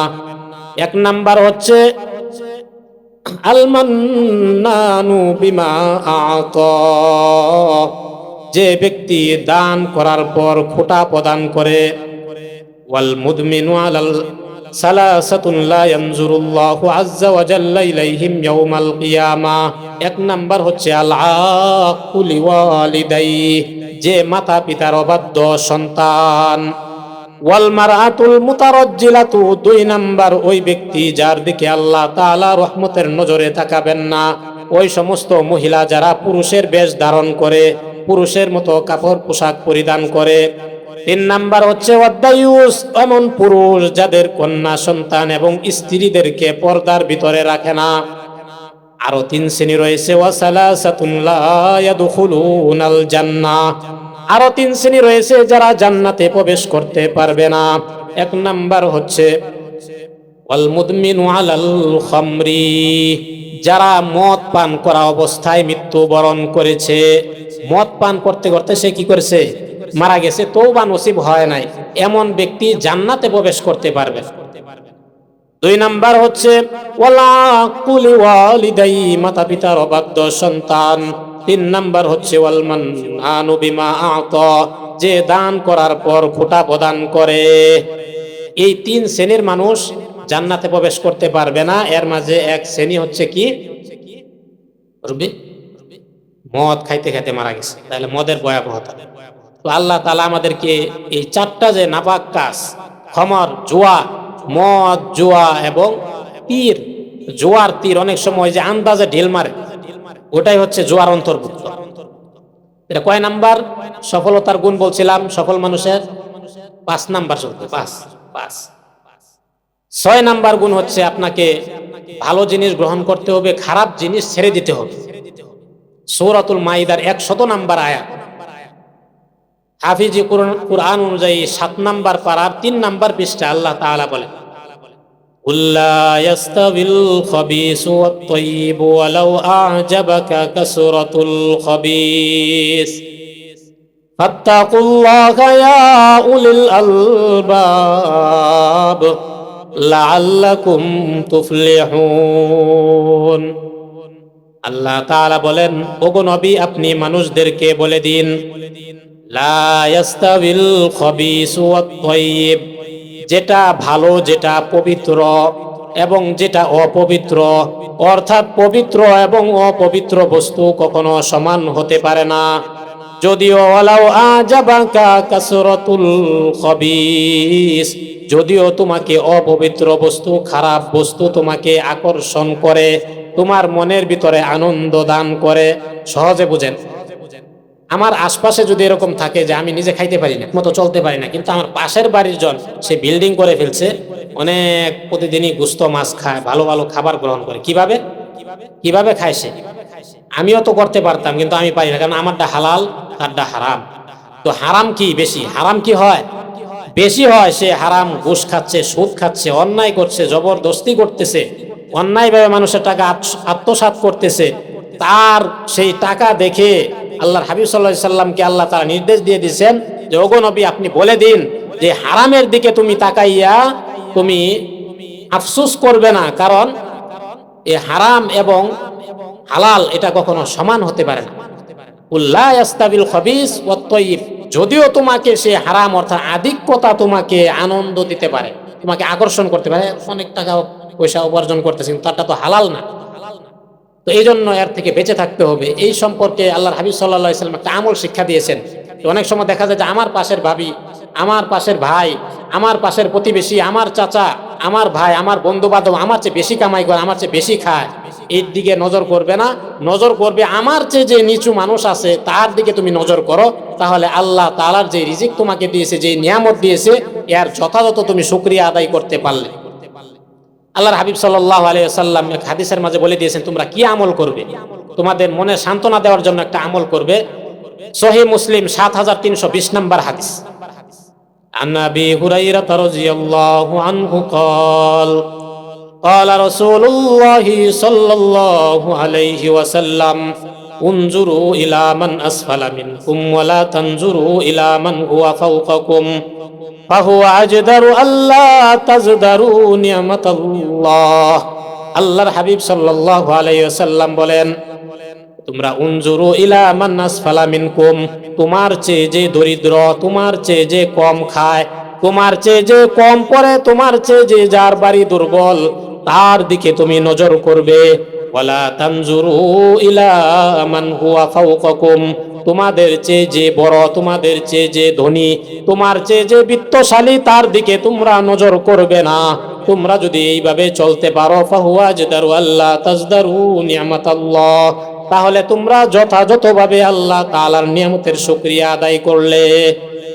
S1: 1 নাম্বার হচ্ছে আল মান্নানু বিমা আতা, যে ব্যক্তি দান করার পর খোটা প্রদান করে। ওয়াল মুদমিনু আলাল সালাসাতুন লা ইয়ানজুরুল্লাহু আযজা ওয়া জাল্লা ইলাইহিম ইয়াউমাল কিয়ামা। 1 নাম্বার হচ্ছে আল আকুল ওয়ালিদাইহি, যে মাতা পিতার অবাধ্য সন্তান। ওয়াল মারআতুল মুতারাজ্জিলাতু, 2 নাম্বার ওই ব্যক্তি যার দিকে আল্লাহ তাআলা রহমতের নজরে তাকাবেন না, ওই সমস্ত মহিলা যারা পুরুষের বেশ ধারণ করে, পুরুষের মতো কাপড় পোশাক পরিধান করে। 3 নাম্বার হচ্ছে ওয়াদায়ুস, এমন পুরুষ যাদের কন্যা সন্তান এবং স্ত্রীদেরকে পর্দার ভিতরে রাখে না। আরো 3 শ্রেণী রয়েছে, ওয়াসালাসাতুন লা ইয়াদখুলুনাল জান্নাহ, আরো 3 শ্রেণী রয়েছে যারা জান্নাতে প্রবেশ করতে পারবে না। 1 নাম্বার হচ্ছে ওয়াল মুদমিনু আলাল খামরি, যারা মদ পান করা অবস্থায় মৃত্যুবরণ করেছে। মদ পান করতে করতে সে কি করেছে? মারা গেছে, তওবা নসিব হয় নাই, এমন ব্যক্তি জান্নাতে প্রবেশ করতে পারবে। 2 নাম্বার হচ্ছে ওয়ালা কুলি ওয়ালিদাই, মাতা পিতার অবাধ্য সন্তান। 3 নাম্বার হচ্ছে ওয়াল মান্নানু বিমা আতা, যে দান করার পর খোটা প্রদান করে। এই 3 শ্রেণীর মানুষ জান্নাতে প্রবেশ করতে পারবে না। এর মাঝে 1 শ্রেণী হচ্ছে কি, রবি মদ খাইতে খাইতে মারা গেছে, তাহলে মদের ভয়াবহতা। তো আল্লাহ তাআলা আমাদেরকে এই 4টা যে নাপাক কাজ, খমর, জুয়া, মদ, জুয়া এবং তীর, জুয়ার তীর অনেক সময় যে আন্দাজে ঢিল মারে, ওটাই হচ্ছে জুয়ার অন্তর্ভুক্ত। এটা কয় নাম্বার সফলতার গুণ বলছিলাম? সফল মানুষের 5 নাম্বার চলতে, 5। 6 নাম্বার গুণ হচ্ছে আপনাকে ভালো জিনিস গ্রহণ করতে হবে, খারাপ জিনিস ছেড়ে দিতে হবে। সূরাতুল মাইদার 100 নাম্বার আয়াত, হাফিজি কুরআন অনুযায়ী 7 নাম্বার পারার 3 নাম্বার পৃষ্ঠা আল্লাহ তাআলা বলেন, উল্লা ইয়াস্তাবিল খাবিসু ওয়াত তাইয়িবু ওয়ালাউ আ'জাবাকা কাসরাতুল খাবিস ফাত্তাকুল্লাহা ইয়া উলিল আলবাব লাআল্লাকুম তুফলিহুন। আল্লাহ তাআলা বলেন, ওগো নবী, আপনি মানুষদেরকে বলে দিন, লা ইয়াস্তাবিল খাবিসু ওয়াত তাইয়িব, যেটা ভালো, যেটা পবিত্র এবং যেটা অপবিত্র, অর্থাৎ পবিত্র এবং অপবিত্র বস্তু কখনো সমান হতে পারে না। যদিও ওয়ালাউ আজাবাকা কাসরাতুল খাবিস, যদিও তোমাকে অপবিত্র বস্তু, খারাপ বস্তু তোমাকে আকর্ষণ করে, তোমার মনের ভিতরে আনন্দ দান করে। সহজে বুঝেন, আমার আশপাশে যদি এরকম থাকে যে আমি নিজে খাইতে পারি না, মতো চলতে পারি না, কিন্তু আমার পাশের বাড়ির জন সে বিল্ডিং করে ফেলছে, অনেক প্রতিদিনই গোশত মাছ খায়, ভালো ভালো খাবার গ্রহণ করে, কিভাবে খায় সে? আমিও তো করতে পারতাম, কিন্তু আমি পারি না, কারণ আমারটা হালাল, তারটা হারাম। তো হারাম কি বেশি? হারাম কি হয়? বেশি হয়। সে হারাম ঘুষ খাচ্ছে, সুদ খাচ্ছে, অন্যায় করছে, জবরদস্তি করতেছে, অন্যায়ভাবে মানুষের টাকা আত্মসাৎ করতেছে। তার সেই টাকা দেখে আল্লাহর হাবিব সাল্লাল্লাহু আলাইহি সাল্লামকে আল্লাহ তাআলা নির্দেশ দিয়ে দিয়েছেন যে ওগো নবী, আপনি বলে দিন যে হারামের দিকে তুমি তাকাইয়া তুমি আফসোস করবে না, কারণ এ হারাম এবং হালাল এটা কখনো সমান হতে পারে না। উল্লা ইয়াস্তাবিল খাবিস ওয়াত তাইয়িব, যদিও তোমাকে সে হারাম অর্থাৎ আধিক্যতা তোমাকে আনন্দ দিতে পারে, তোমাকে আকর্ষণ করতে পারে, অনেক টাকা পয়সা উপার্জন করতেছেন, তারটা তো হালাল না। তো এই জন্য এর থেকে বেঁচে থাকতে হবে। এই সম্পর্কে আল্লাহর হাবিব সাল্লাল্লাহু আলাইহি সাল্লাম একটা আমল শিক্ষা দিয়েছেন। অনেক সময় দেখা যায় যে আমার পাশের ভাবি, আমার পাশের ভাই, আমার পাশের প্রতিবেশী, আমার চাচা, আমার ভাই, আমার বন্ধু বান্ধব আমার চেয়ে বেশি কামাই করে, আমার চেয়ে বেশি খায়, এর দিকে নজর করবে না, নজর করবে আমার চেয়ে যে নিচু মানুষ আছে তার দিকে তুমি নজর করো। তাহলে আল্লাহ তাআলার যে রিজিক তোমাকে দিয়েছে, যে নিয়ামত দিয়েছে, এর যথাযথ তুমি শুকরিয়া আদায় করতে পারলে। আল্লাহর হাবিব সাল্লাল্লাহু আলাইহি ওয়াসাল্লাম এক হাদিসের মাঝে বলে দিয়েছেন তোমরা কি আমল করবে, তোমাদের মনে সান্ত্বনা দেওয়ার জন্য একটা আমল করবে। সহিহ মুসলিম 7320 নম্বর হাদিস। আন আবি হুরায়রা রাদিয়াল্লাহু আনহু قال قال رسول الله صلى الله عليه وسلم انظروا إلى من أسفل منكم ولا تنظروا إلى من هو فوقكم فهو أجدر ألا تزدروا نعمة الله। আল্লাহর হাবিব সাল্লাল্লাহু আলাইহি ওয়াসাল্লাম বলেন, তোমরা উনজুরু ইলা মান আসফালা মিনকুম, তোমার চেয়ে যে দরিদ্র, তোমার চেয়ে যে কম খায়, তোমার চেয়ে যে কম পড়ে, তোমার চেয়ে যে যার বাড়ি দুর্বল, তার দিকে তুমি নজর করবে। ওয়ালা তানজুরু ইলা মান হুয়া ফাওকাকুম, তোমাদের চেয়ে যে বড়, তোমাদের চেয়ে যে ধনী, তোমার চেয়ে যে বিত্তশালী, তার দিকে তোমরা নজর করবে না। তোমরা যদি এইভাবে চলতে পারো, ফাহুয়া আজদারু আল্লাহ তাজদারু নিয়ামাতাল্লাহ, তাহলে তোমরা যথাযথভাবে আল্লাহ তাআলার নিয়ামতের শুকরিয়া আদায় করলে।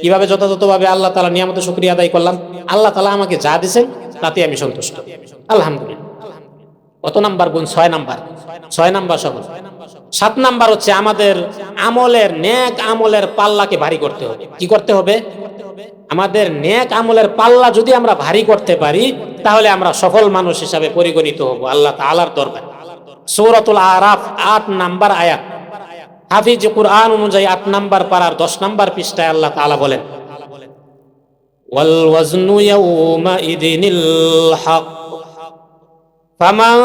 S1: কিভাবে যথাযথভাবে আল্লাহ তাআলার নিয়ামতের শুকরিয়া আদায় করলাম? আল্লাহ তাআলা আমাকে যা দিয়েছেন তাতে আমি সন্তুষ্ট, আলহামদুলিল্লাহ। কত নাম্বার গুণ? 6 নাম্বার। 6 নাম্বার সফল। 7 নাম্বার হচ্ছে আমাদের আমলের, নেক আমলের পাল্লাকে ভারী করতে হবে। কি করতে হবে? আমাদের নেক আমলের পাল্লা যদি আমরা ভারী করতে পারি, তাহলে আমরা সফল মানুষ হিসাবে পরিগণিত হব আল্লাহ তাআলার দরবারে। সূরাতুল আরাফ 8 নাম্বার আয়াত। হাফিজ কুরআন অনুযায়ী 8 নাম্বার পারার 10 নাম্বার পৃষ্ঠায় আল্লাহ তাআলা বলেন, ওয়াল ওয়াজনু ইয়াউমা ইদিনিল হক ফামান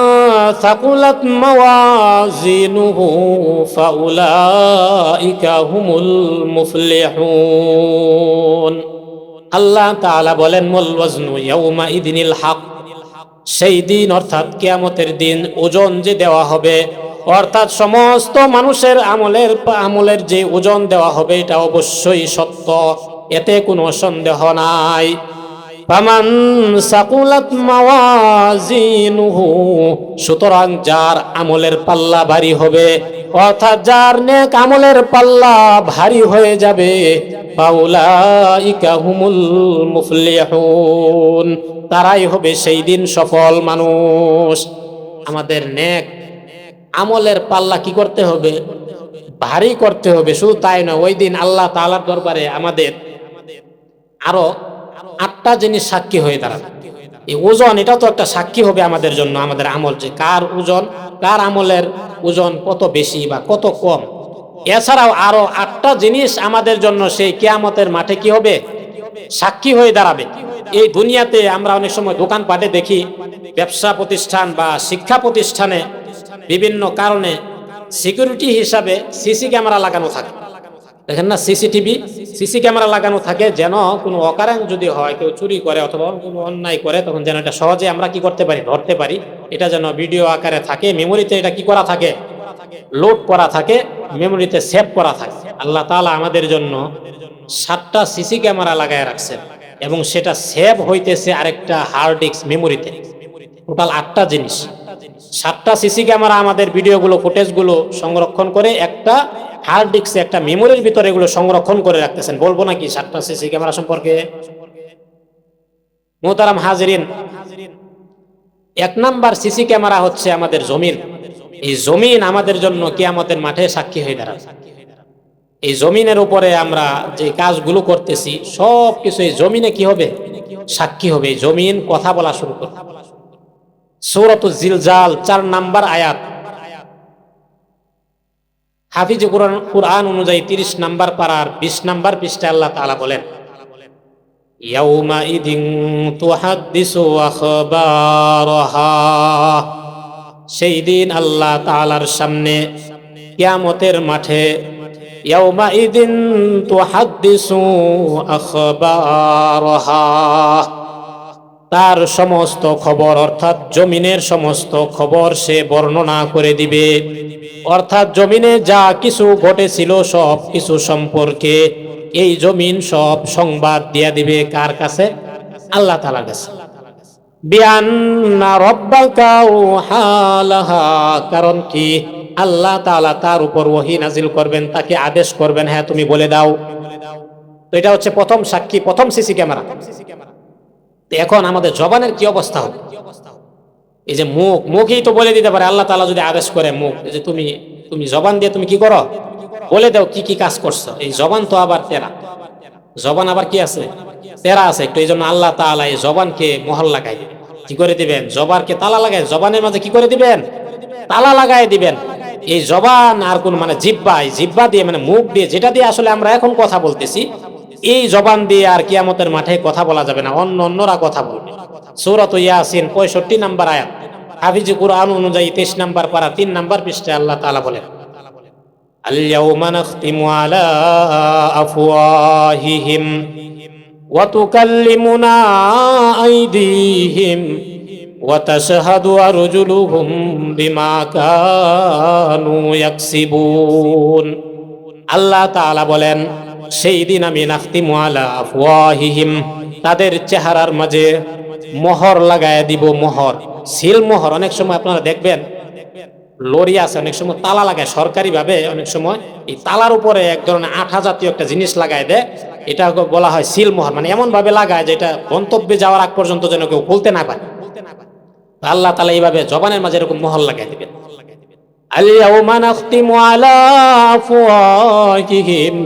S1: সাকুলাত মাওয়াজিনুহু ফাউলাইকা হুমুল মুফলিহুন। আল্লাহ তাআলা বলেন, ওয়াল ওয়াজনু ইয়াউমা ইদিনিল হক, সেই দিন অর্থাৎ কিয়ামতের দিন ওজন যে দেওয়া হবে, অর্থাৎ সমস্ত মানুষের আমলের যে ওজন দেওয়া হবে, এটা অবশ্যই সত্য, এতে কোনো সন্দেহ নাই। ফামান সাকুলাত মাওয়াজিনুহু, সুতরাং যার আমলের পাল্লা ভারী হবে, অর্থাৎ যার নেক আমলের পাল্লা ভারী হয়ে যাবে, ফাউলাইকা হুমুল মুফলিহুন, তারাই হবে সেই দিন সফল মানুষ। আমাদের নেক আমলের পাল্লা কি করতে হবে? ভারী করতে হবে। শুধু তাই নয়, ওই দিন আল্লাহ তাআলার দরবারে আমাদের আরো 8টা জিনিস সাক্ষী হয়ে দাঁড়াবে। এই ওজন, এটাও তো একটা সাক্ষী হবে আমাদের জন্য, আমাদের আমল, যে কার ওজন, কার আমলের ওজন কত বেশি বা কত কম। এছাড়াও আরো 8টা জিনিস আমাদের জন্য সেই কিয়ামতের মাঠে কি হবে? সাক্ষী হয়ে দাঁড়াবে। এই দুনিয়াতে আমরা অনেক সময় দোকানপাটে দেখি, ব্যবসা প্রতিষ্ঠান বা শিক্ষা প্রতিষ্ঠানে বিভিন্ন কারণে সিকিউরিটি হিসাবে সিসি ক্যামেরা লাগানো থাকে। দেখেন না, সিসি ক্যামেরা লাগানো থাকে, যেন কোনো অকারণ যদি হয়, কেউ চুরি করে অথবা কোনো অন্যায় করে, তখন যেন এটা সহজে আমরা কি করতে পারি? ধরতে পারি। এটা যেন ভিডিও আকারে থাকে, মেমোরিতে এটা কি করা থাকে? লোড করা থাকে, মেমোরিতে সেভ করা থাকে। আল্লাহ তাআলা আমাদের জন্য 7টা সিসি ক্যামেরা লাগায় রাখছেন, এবং সেটা সেভ হইতেছে আরেকটা হার্ড ডিস্ক মেমোরিতে। টোটাল 8টা জিনিস। 7টা সিসি ক্যামেরা আমাদের ভিডিওগুলো, ফুটেজগুলো সংরক্ষণ করে একটা হার্ড ডিস্কে, একটা মেমোরির ভিতরে এগুলো সংরক্ষণ করে রাখতেছেন। বলবো নাকি 7টা সিসি ক্যামেরা সম্পর্কে? মুহতারাম হাজিরিন, 1 নাম্বার সিসি ক্যামেরা হচ্ছে আমাদের জমিন। এই জমিন আমাদের জন্য কিয়ামতের মাঠে সাক্ষী হয়ে দাঁড়াবে। এই জমিনের উপরে আমরা যে কাজগুলো করতেছি সব কিছু এই জমিনে কি হবে? সাক্ষী হবে। এই জমিন কথা বলা শুরু করবে। সূরাতুল জিলজাল 4 নাম্বার আয়াত। হাফিজে কুরআন অনুযায়ী 30 নাম্বার পারার 20 নাম্বার পৃষ্ঠায় আল্লাহ তাআলা বলেন, ইয়াউমা ইদিন তুহাদ্দিসু আখবারাহা, সেই দিন আল্লাহ তাআলার সামনে কিয়ামতের মাঠে, ইয়াউমা ইদিন তুহাদ্দিসু আখবারাহা, তার সমস্ত খবর অর্থাৎ জমিনের সমস্ত খবর সে বর্ণনা করে দিবে। অর্থাৎ জমিনে যা কিছু ঘটেছিল সব কিছু সম্পর্কে এই জমিন সব সংবাদ দিয়া দিবে কার কাছে? আল্লাহ তাআলার কাছে। বিআন্না রাব্বাকা ওয়াহালাহা, কারণ কি আল্লাহ তাআলা তার উপর ওহী নাজিল করবেন, তাকে আদেশ করবেন, হ্যাঁ তুমি বলে দাও। তো এটা হচ্ছে প্রথম সাক্ষী, প্রথম সিসি ক্যামেরা। এখন আমাদের জবানের কি অবস্থা হবে? এই যে মুখই তো বলে দিতে পারে, আল্লাহ তাআলা যদি আদেশ করে মুখ, যে তুমি জবান দিয়ে তুমি কি করো বলে দাও, কি কি কাজ করছো। এই জবান তো আবার তেরা, জবান আবার কি আছে? তেরা আছে একটু। এই জন্য আল্লাহ তাআলা এই জবানকে মোহর লাগাই দিবেন। কি করে দিবেন? জবানকে তালা লাগাই, জবানের মাঝে কি করে দিবেন? তালা লাগাই দিবেন। এই জবান আর কোন মানে জিহ্বা, এই জিহ্বা দিয়ে মানে মুখ দিয়ে, যেটা দিয়ে আসলে আমরা এখন কথা বলতেছি, এই জবান দিয়ে আর কিয়ামতের মাঠে কথা বলা যাবে না, অন্যরা কথা বলবে। সূরাত ইয়াসিন 65 নাম্বার আয়াত, হাফিজে কুরআন অনুযায়ী 23 নাম্বার পারা 3 নাম্বার পৃষ্ঠায় আল্লাহ তাআলা বলেন, আল-ইয়াউমা নাখতিমু আলা আফওয়াহিহিম ওয়া তুকাল্লিমুনা আইদিহিম ওয়া তাশহাদু আরজুলুহুম বিমা কানু ইয়াকসিবুন। আল্লাহ তাআলা বলেন, সেই দিন আমি নাখতিমু আলা আফওয়াহিহিম, তাদের চেহারার মাঝে মোহর লাগায় দিব। মোহর, সিল মোহর। অনেক সময় আপনারা দেখবেন লরি আছে, অনেক সময় তালা লাগায় সরকারি ভাবে, অনেক সময় এই তালার উপরে এক ধরনের আঠা জাতীয় একটা জিনিস লাগায় দেয়, এটা বলা হয় সিল মোহর। মানে এমন ভাবে লাগায় যে এটা গন্তব্যে যাওয়ার আগ পর্যন্ত যেন কেউ খুলতে না পারে। আল্লাহ তাআলা এইভাবে জবানের মাঝে এরকম মোহর লাগায় দিবেন। আল-ইয়াউমা নাখতিমু আলা আফওয়াহিহিম,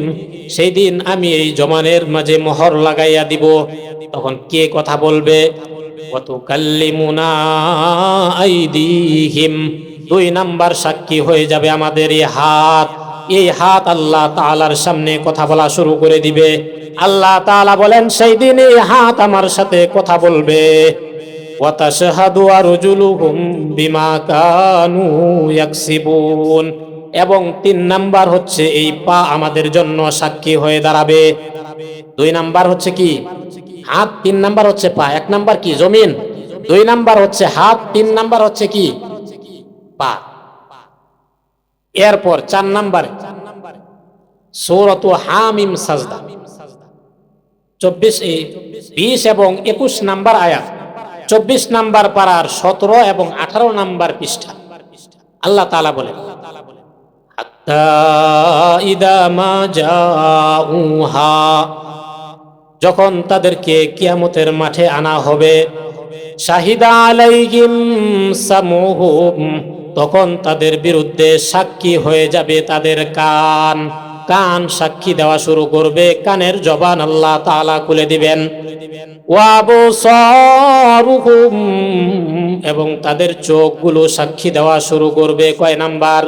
S1: সেই দিন আমি এই জবানের মাঝে মোহর লাগাইয়া দিব। তখন কে কথা বলবে? ওয়া তুকাল্লিমুনা আইদিহিম, 2 নাম্বার সাক্ষী হয়ে যাবে আমাদের এই হাত। এই হাত আল্লাহ তাআলার সামনে কথা বলা শুরু করে দিবে। আল্লাহ তাআলা বলেন, সেই দিন এই হাত আমার সাথে কথা বলবে। ওয়া তাশহাদু আরজুলুহুম বিমা কানু ইয়াকসিবুন, এবং 3 নাম্বার হচ্ছে এই পা আমাদের জন্য সাক্ষী হয়ে দাঁড়াবে। 2 নাম্বার হচ্ছে কি? হাত। 3 নাম্বার হচ্ছে পা। 1 নাম্বার কি? জমিন। 2 নাম্বার হচ্ছে হাত। 3 নাম্বার হচ্ছে কি? পা। এরপর 4 নাম্বারে সূরাত হামিম সাজদা 20 এবং 21 নাম্বার আয়াত, 24 নাম্বার পারার 17 এবং 18 নাম্বার পৃষ্ঠা আল্লাহ তাআলা বলেন, হাত্তা ইদা মা জাউহা, যখন তাদেরকে কিয়ামতের মাঠে আনা হবে, শাহিদা আলাইহিম সামুহুম, তখন তাদের বিরুদ্ধে সাক্ষী হয়ে যাবে তাদের কান। কান সাক্ষী দেওয়া শুরু করবে, কানের জবান আল্লাহ তাআলা খুলে দিবেন। ওয়া আবসারুহুম, এবং তাদের চোখগুলো সাক্ষী দেওয়া শুরু করবে। কয় নাম্বার?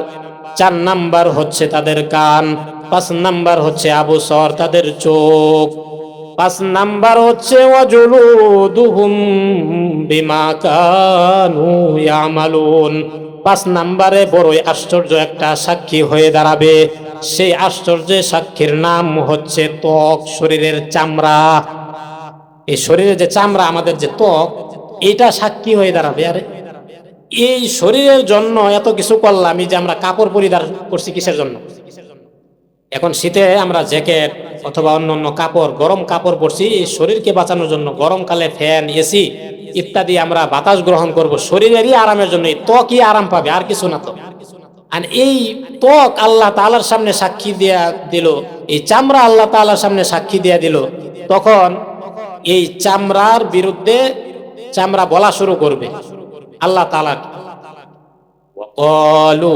S1: 4 নাম্বার হচ্ছে তাদের কান, 5 নাম্বার হচ্ছে আবসার তাদের চোখ, 5 নাম্বার হচ্ছে ওয়াজুলুদুহুম বিমা কানু ইয়ামালুন। 5 নাম্বারে বড়ই আশ্চর্য একটা সাক্ষী হয়ে দাঁড়াবে। সেই আশ্চর্যের সাক্ষীর নাম হচ্ছে ত্বক, শরীরের চামড়া। এই শরীরের যে চামড়া, আমাদের যে ত্বক, এটা সাক্ষী হয়ে দাঁড়াবে। আরে এই শরীরের জন্য এত কিছু করলাম, এই যে আমরা কাপড় পরিধান করছি কিসের জন্য? এখন শীতে আমরা জ্যাকেট অথবা অন্য কাপড়, গরম কাপড় পরছি এই শরীরকে বাঁচানোর জন্য। গরমকালে ফ্যান, এসি ইত্যাদি আমরা বাতাস গ্রহণ করব শরীরেরই আরামের জন্য। এই ত্বকই আরাম পাবে, আর কিছু না। তো আর এই ত্বক আল্লাহ তাআলার সামনে সাক্ষী দিয়া দিল, এই চামড়া আল্লাহ তাআলার সামনে সাক্ষী দিয়া দিল, তখন এই চামড়ার বিরুদ্ধে চামড়া বলা শুরু করবে আল্লাহ তাআলা। ওয়াকালু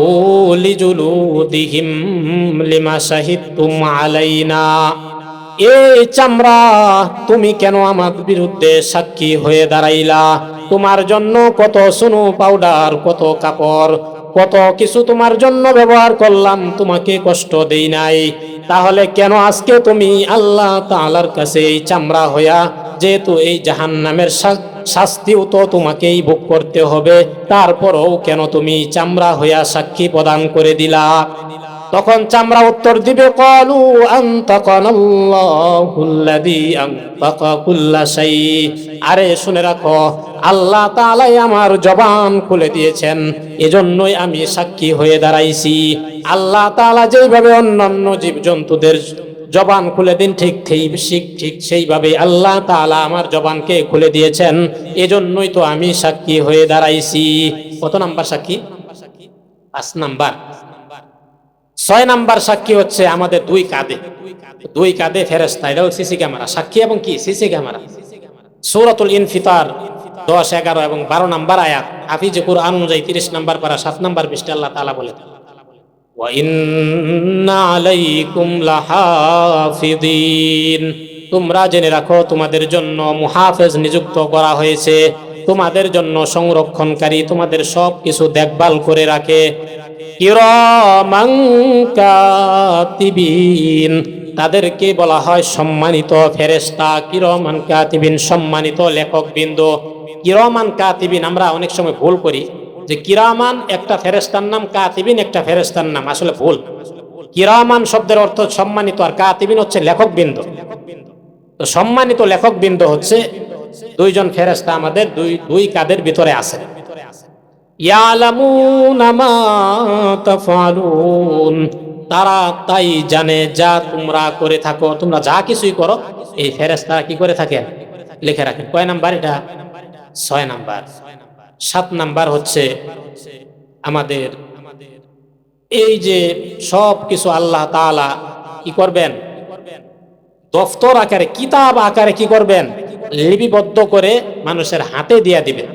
S1: লিজুলুদিহিম লিমা শাহিদতুম আলাইনা, এই চামড়া তুমি কেন আমার বিরুদ্ধে সাক্ষী হয়ে দাঁড়াইলা? তোমার জন্য কত সুনু পাউডার, কত কাপড়, কত কিছু তোমার জন্য ব্যবহার করলাম, তোমাকে কষ্ট দেই নাই, তাহলে কেন আজকে তুমি আল্লাহ তাআলার কাছে এই চামড়া হইয়া, যেহেতু এই জাহান্নামের শাস্তিও তো তোমাকেই ভোগ করতে হবে, তারপরও কেন তুমি চামড়া হইয়া সাক্ষী প্রদান করে দিলা? তখন চামড়া উত্তর দিবে, ক্বালু আনতাকানাল্লাহুল্লাযী আনতাকা কুল্লা শাই। আরে শুনে রাখো, আল্লাহ তাআলাই আমার জবান খুলে দিয়েছেন, এজন্যই আমি সাক্ষী হয়ে দাঁড়াইছি। আল্লাহ তাআলা যেইভাবে অন্যান্য জীবজন্তুদের জবান খুলে দিন, ঠিক সেইভাবে আল্লাহ তাআলা আমার জবানকে খুলে দিয়েছেন, এজন্যই তো আমি সাক্ষী হয়ে দাঁড়াইছি। কত নাম্বার সাক্ষী? 5 নাম্বার। 6 নাম্বার সাক্ষী হচ্ছে আমাদের দুই কাঁধে ফেরেশতা, এটা হচ্ছে সিসি ক্যামেরা সাক্ষী। এবং কি সিসি ক্যামেরা? সূরাতুল ইনফিতার 10, 11 এবং 12 নাম্বার আয়াত, হাফিজে কুরআন অনুযায়ী 30 নাম্বার পারা 7 নাম্বার পৃষ্ঠা আল্লাহ তাআলা বলেন, ওয়া ইন্না আলাইকুম লাহাফিযিন, তোমরা জেনে রাখো তোমাদের জন্য মুহাফেজ নিযুক্ত করা হয়েছে, তোমাদের জন্য সংরক্ষণকারী, তোমাদের সব কিছু দেখভাল করে রাখে। কিরামান কাতিবিন, তাদেরকে বলা হয় সম্মানিত ফেরেশতা। কিরামান কাতিবিন, সম্মানিত লেখকবৃন্দ। কিরামান কাতিবিন আমরা অনেক সময় ভুল করি যে কিরামান একটা ফেরেশতার নাম, কাতিবিন একটা ফেরেশতার নাম, আসলে ভুল। কিরামান শব্দের অর্থ সম্মানিত, আর কাতিবিন হচ্ছে লেখকবৃন্দ। তো সম্মানিত লেখকবৃন্দ হচ্ছে দুইজন ফেরেশতা আমাদের দুই কাঁধের ভিতরে আছে। ইয়ালামুনা মা তাফআলুন, তারা তাই জানে যা তোমরা করে থাকো, তোমরা যা কিছুই করো এই ফেরেশতারা কি করে থাকে? লিখে রাখেন। কয় নাম্বার এটা? 6 নাম্বার। 7 নাম্বার হচ্ছে আমাদের এই যে সব কিছু আল্লাহ তাআলা কি করবেন? দফতর আকারে, কিতাব আকারে কি করবেন? লিপিবদ্ধ করে মানুষের হাতে দিয়ে দিবেন।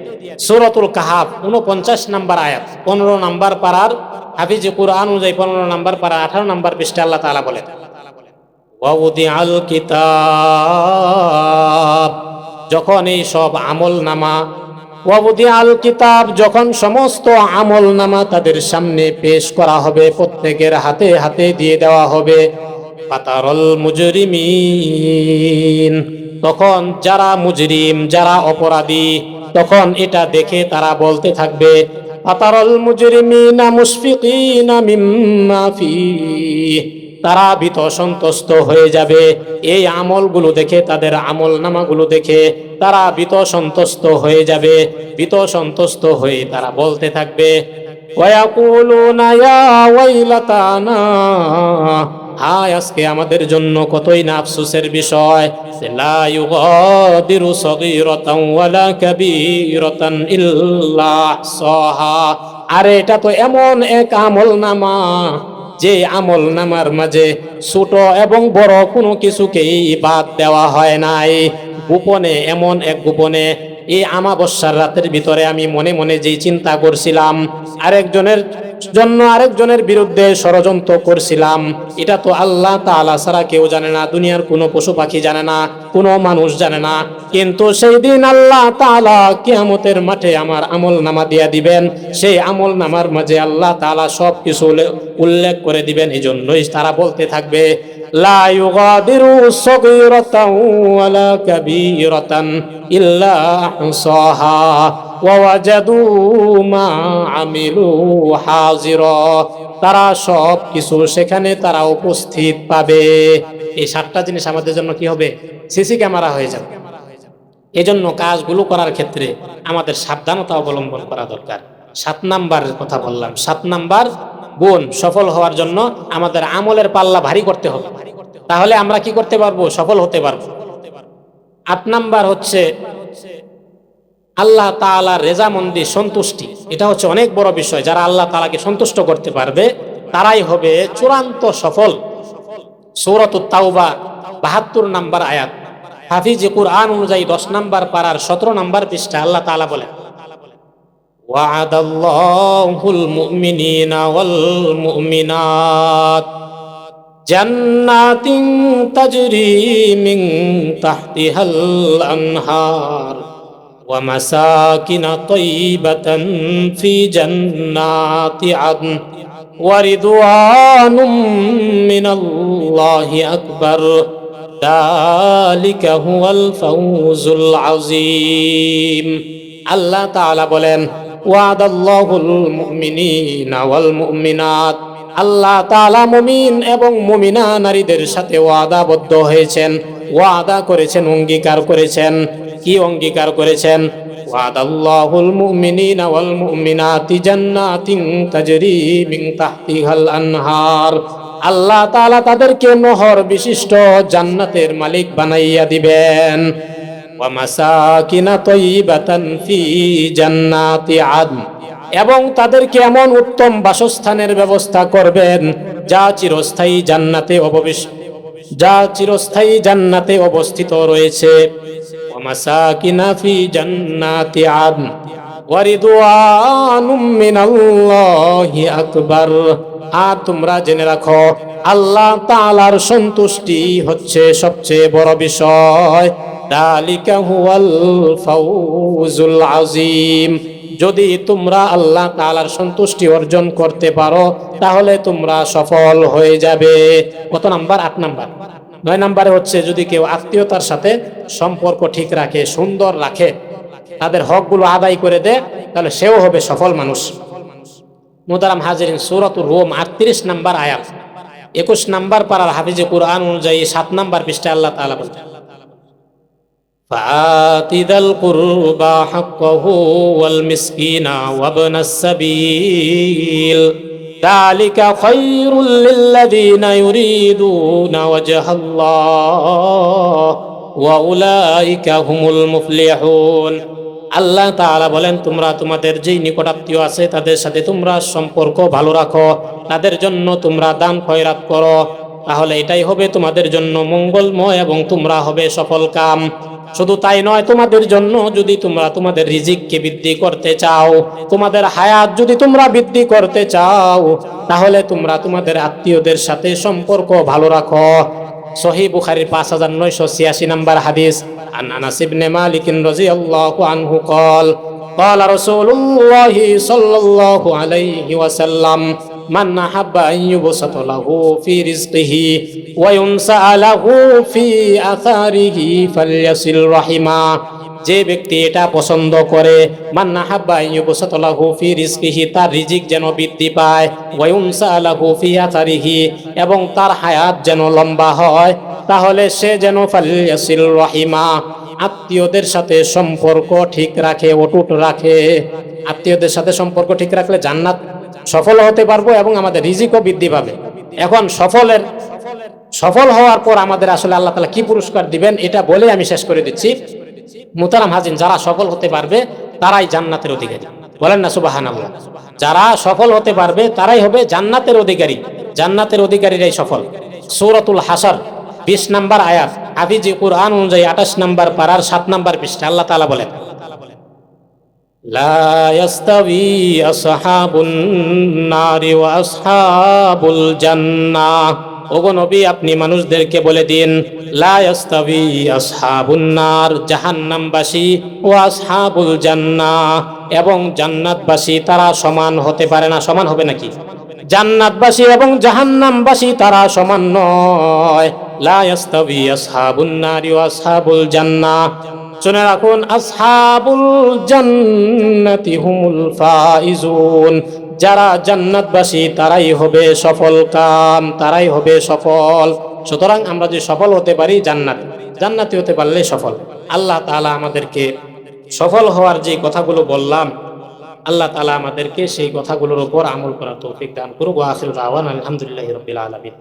S1: সূরাতুল কাহাফ 49 নাম্বার আয়াত, 15 নাম্বার পারার হাফিজে কুরআন অনুযায়ী 15 নাম্বার পারা 18 নাম্বার পৃষ্ঠা আল্লাহ তাআলা বলেন, ওয়াউদিআল কিতাব, যখন এই সব আমল নামা, ওয়াউদিআল কিতাব, যখন সমস্ত আমল নামা তাদের সামনে পেশ করা হবে, প্রত্যেকের হাতে হাতে দিয়ে দেওয়া হবে, ফাতারল মুজরিমিন, তখন যারা মুজরিম, যারা অপরাধী, তখন এটা দেখে তারা বলতে থাকবে, ফাতারল মুজরিমিনা মুশফিকিনা মিম্মা ফিহ, তারা ভীত সন্তুষ্ট হয়ে যাবে এই আমলগুলো দেখে, তাদের আমল নামাগুলো দেখে তারা ভীত সন্তুষ্ট হয়ে যাবে। ভীত সন্তুষ্ট হয়ে তারা বলতে থাকবে, ওয়ায়াকুলুনা ইয়া ওয়াইলাতানা, হায় আজকে আমাদের জন্য কতই না আফসোসের বিষয়, লা ইউগাদিরু সগীরাতান ওয়ালা কাবীরাতান ইল্লা আহসাহা, আরে এটা তো এমন এক আমল নামা যে আমল নামার মাঝে ছোট এবং বড় কোনো কিছুকেই বাদ দেওয়া হয় নাই। গোপনে, এমন এক গোপনে, এই আমাবস্যার রাতের ভিতরে আমি মনে মনে যেই চিন্তা করছিলাম, আরেকজনের জন্য আরেকজনের বিরুদ্ধে ষড়যন্ত্র করছিলাম, এটা তো আল্লাহ তাআলা ছাড়া কেউ জানে না, দুনিয়ার কোনো পশু পাখি জানে না, কোনো মানুষ জানে না। কিন্তু সেই দিন আল্লাহ তাআলা কিয়ামতের মাঠে আমার আমল নামা দিয়া দিবেন, সেই আমল নামার মাঝে আল্লাহ তাআলা সব কিছু উল্লেখ করে দিবেন। এই জন্যই তারা বলতে থাকবে, লা ইউগাদিরু সগীরাতান ওয়ালা কাবীরাতান ইল্লা আহসাহা ওয়া ওয়াজাদু মা আমিলু হাজিরা, তারা সব কিছু সেখানে তারা উপস্থিত পাবে। এই 7টা জিনিস আমাদের জন্য কি হবে? সিসি ক্যামেরা হয়ে যাবে। এজন্য কাজগুলো করার ক্ষেত্রে আমাদের সাবধানতা অবলম্বন করা দরকার। 7 নাম্বারের কথা বললাম। 7 নাম্বার গুণ সফল হওয়ার জন্য আমাদের আমলের পাল্লা ভারী করতে হবে, তাহলে আমরা কি করতে পারবো? সফল হতে পারবো। 8 নাম্বার হচ্ছে আল্লাহ তাআলার রেজামন্দি, সন্তুষ্টি। এটা হচ্ছে অনেক বড় বিষয়। যারা আল্লাহ তাআলাকে সন্তুষ্ট করতে পারবে তারাই হবে চূড়ান্ত সফল। সূরাতুত তাওবা 72 নাম্বার আয়াত, হাফিজে কুরআন অনুযায়ী 10 নাম্বার পারার 17 নাম্বার পৃষ্ঠা আল্লাহ তাআলা বলেন, ওয়া'আদাল্লাহুল মুমিনিনা ওয়াল মুমিনাত জান্নাতিন তাজরি মিন তাহতিহাল আনহার ওয়া মাসাকিনা তাইয়িবাতান ফি জান্নাতি আদন ওয়া রিদওয়ানুম মিনাল্লাহি আকবার যালিকা হুয়াল ফাওজুল আযীম। আল্লাহ তাআলা বলেন, ওয়াদাল্লাহুল মুমিনিনা ওয়াল মুমিনাত, আল্লাহ তাআলা মুমিন এবং মুমিনা নারীদের সাথে ওয়াদাবদ্ধ হয়েছেন, ওয়াদা করেছেন, অঙ্গীকার করেছেন। কি অঙ্গীকার করেছেন? ওয়াদাল্লাহুল মুমিনিনা ওয়াল মুমিনাতি জান্নাতিন তাজরি মিন তাহতিহাল আনহার, আল্লাহ তাআলা তাদেরকে নহর বিশিষ্ট জান্নাতের মালিক বানাইয়া দিবেন। ওয়া মাসাকিনা তাইয়িবাতান ফি জান্নাতি আদন, এবং তাদেরকে এমন উত্তম বাসস্থানের ব্যবস্থা করবেন যা চিরস্থায়ী জান্নাতে অবস্থিত রয়েছে। ওয়া মাসাকিনা ফি জান্নাতি আদন ওয়া রিদওয়ানুম মিনাল্লাহি আকবার, আর তোমরা জেনে রাখো আল্লাহ তাআলার সন্তুষ্টি হচ্ছে সবচেয়ে বড় বিষয়। যালিকা হুয়াল ফাওজুল আযীম, যদি তোমরা আল্লাহ তাআলার সন্তুষ্টি অর্জন করতে পারো তাহলে তোমরা সফল হয়ে যাবে। কত নাম্বার? 8 নাম্বার। 9 নাম্বারে হচ্ছে যদি কেউ আত্মীয়তার সাথে সম্পর্ক ঠিক রাখে, সুন্দর রাখে, তাদের হকগুলো আদায় করে দেয়, তাহলে সেও হবে সফল মানুষ। মুহতারাম হাজিরিন, সূরাতুর রুম 38 নাম্বার আয়াত, 21 নাম্বার পারার হাফিজে কুরআন অনুযায়ী 7 নাম্বার পৃষ্ঠায় আল্লাহ তাআলা বলেন, ফাআতি যাল কুরবা হাক্কাহু ওয়াল মিসকিনা ওয়াবনাস সাবিল যালিকা খায়রুল লিল্লাযিনা ইউরিদুনা ওয়াজহাল্লাহ ওয়া উলাইকা হুমুল মুফলিহুন। আল্লাহ তাআলা বলেন, তোমরা তোমাদের যেই নিকটাত্মীয় আছে তাদের সাথে তোমরা সম্পর্ক ভালো রাখো, তাদের জন্য তোমরা দান খয়রাত করো, তাহলে এটাই হবে তোমাদের জন্য মঙ্গলময় এবং তোমরা হবে সফল কাম। শুধু তাই নয়, তোমাদের জন্য যদি তোমরা তোমাদের রিজিককে বৃদ্ধি করতে চাও, তোমাদের হায়াত যদি তোমরা বৃদ্ধি করতে চাও, তাহলে তোমরা তোমাদের আত্মীয়দের সাথে সম্পর্ক ভালো রাখো। সহিহ বুখারীর 5986 নাম্বার হাদিস, আন আনাস ইবনে মালিক রাদিয়াল্লাহু আনহু قال قال رسول الله صلى الله عليه وسلم من أحب أن يبسط له في رزقه وينسأ له في آثاره فليصل رحمه, যে ব্যক্তি এটা পছন্দ করে, মান আহাব্বা আইয়ুবসাতা লাহু ফি রিজকিহি, তার রিজিক যেন বৃদ্ধি পায়, ওয়া ইউনসা লাহু ফি আথারিহি, এবং তার হায়াত যেন লম্বা হয়, তাহলে সে যেন ফালইয়াসিল রাহিমা, আত্মীয়দের সাথে সম্পর্ক ঠিক রাখে, অটুট রাখে। আত্মীয়দের সাথে সম্পর্ক ঠিক রাখলে জান্নাত সফল হতে পারবো এবং আমাদের রিজিকও বৃদ্ধি পাবে। এখন সফল হওয়ার পর আমাদের আসলে আল্লাহ তাআলা কি পুরস্কার দিবেন এটা বলে আমি শেষ করে দিচ্ছি। মুহতারাম হাজিন, যারা সফল হতে পারবে তারাই জান্নাতের অধিকারী, বলেন না সুবহানাল্লাহ। যারা সফল হতে পারবে তারাই হবে জান্নাতের অধিকারী, জান্নাতের অধিকারীরাই সফল। সূরাতুল হাসর 20 নাম্বার আয়াত, হাফিজে কুরআন অনুযায়ী 28 নাম্বার পারার 7 নাম্বার পৃষ্ঠা আল্লাহ তাআলা বলেন, লা ইয়াস্তাবি আসহাবুন নারি ওয়া আসহাবুল জান্নাহ। ওগো নবী, আপনি মানুষদেরকে বলে দিন, লা ইয়াস্তাবি আসহাবুন নার, জাহান্নামবাসী, ও আসহাবুল জান্নাহ, এবং জান্নাতবাসী, তারা সমান হতে পারে না। সমান হবে নাকি? জান্নাতবাসী এবং জাহান্নামবাসী তারা সমান নয়। লা ইয়াস্তাবি আসহাবুন নারি ওয়া আসহাবুল জান্নাহ। শুনে রাখুন, আসহাবুল জান্নাতি হুমুল ফাইজুন, যারা জান্নাতবাসী তারাই হবে সফল কাম, তারাই হবে সফল। সুতরাং আমরা যে সফল হতে পারি জান্নাতি হতে পারলে সফল। আল্লাহ তাআলা আমাদেরকে সফল হওয়ার যে কথাগুলো বললাম, আল্লাহ তাআলা আমাদেরকে সেই কথাগুলোর উপর আমল করার তৌফিক দান করুক। ওয়া আখিরু দাওয়ানা আলহামদুলিল্লাহি রাব্বিল আলামিন।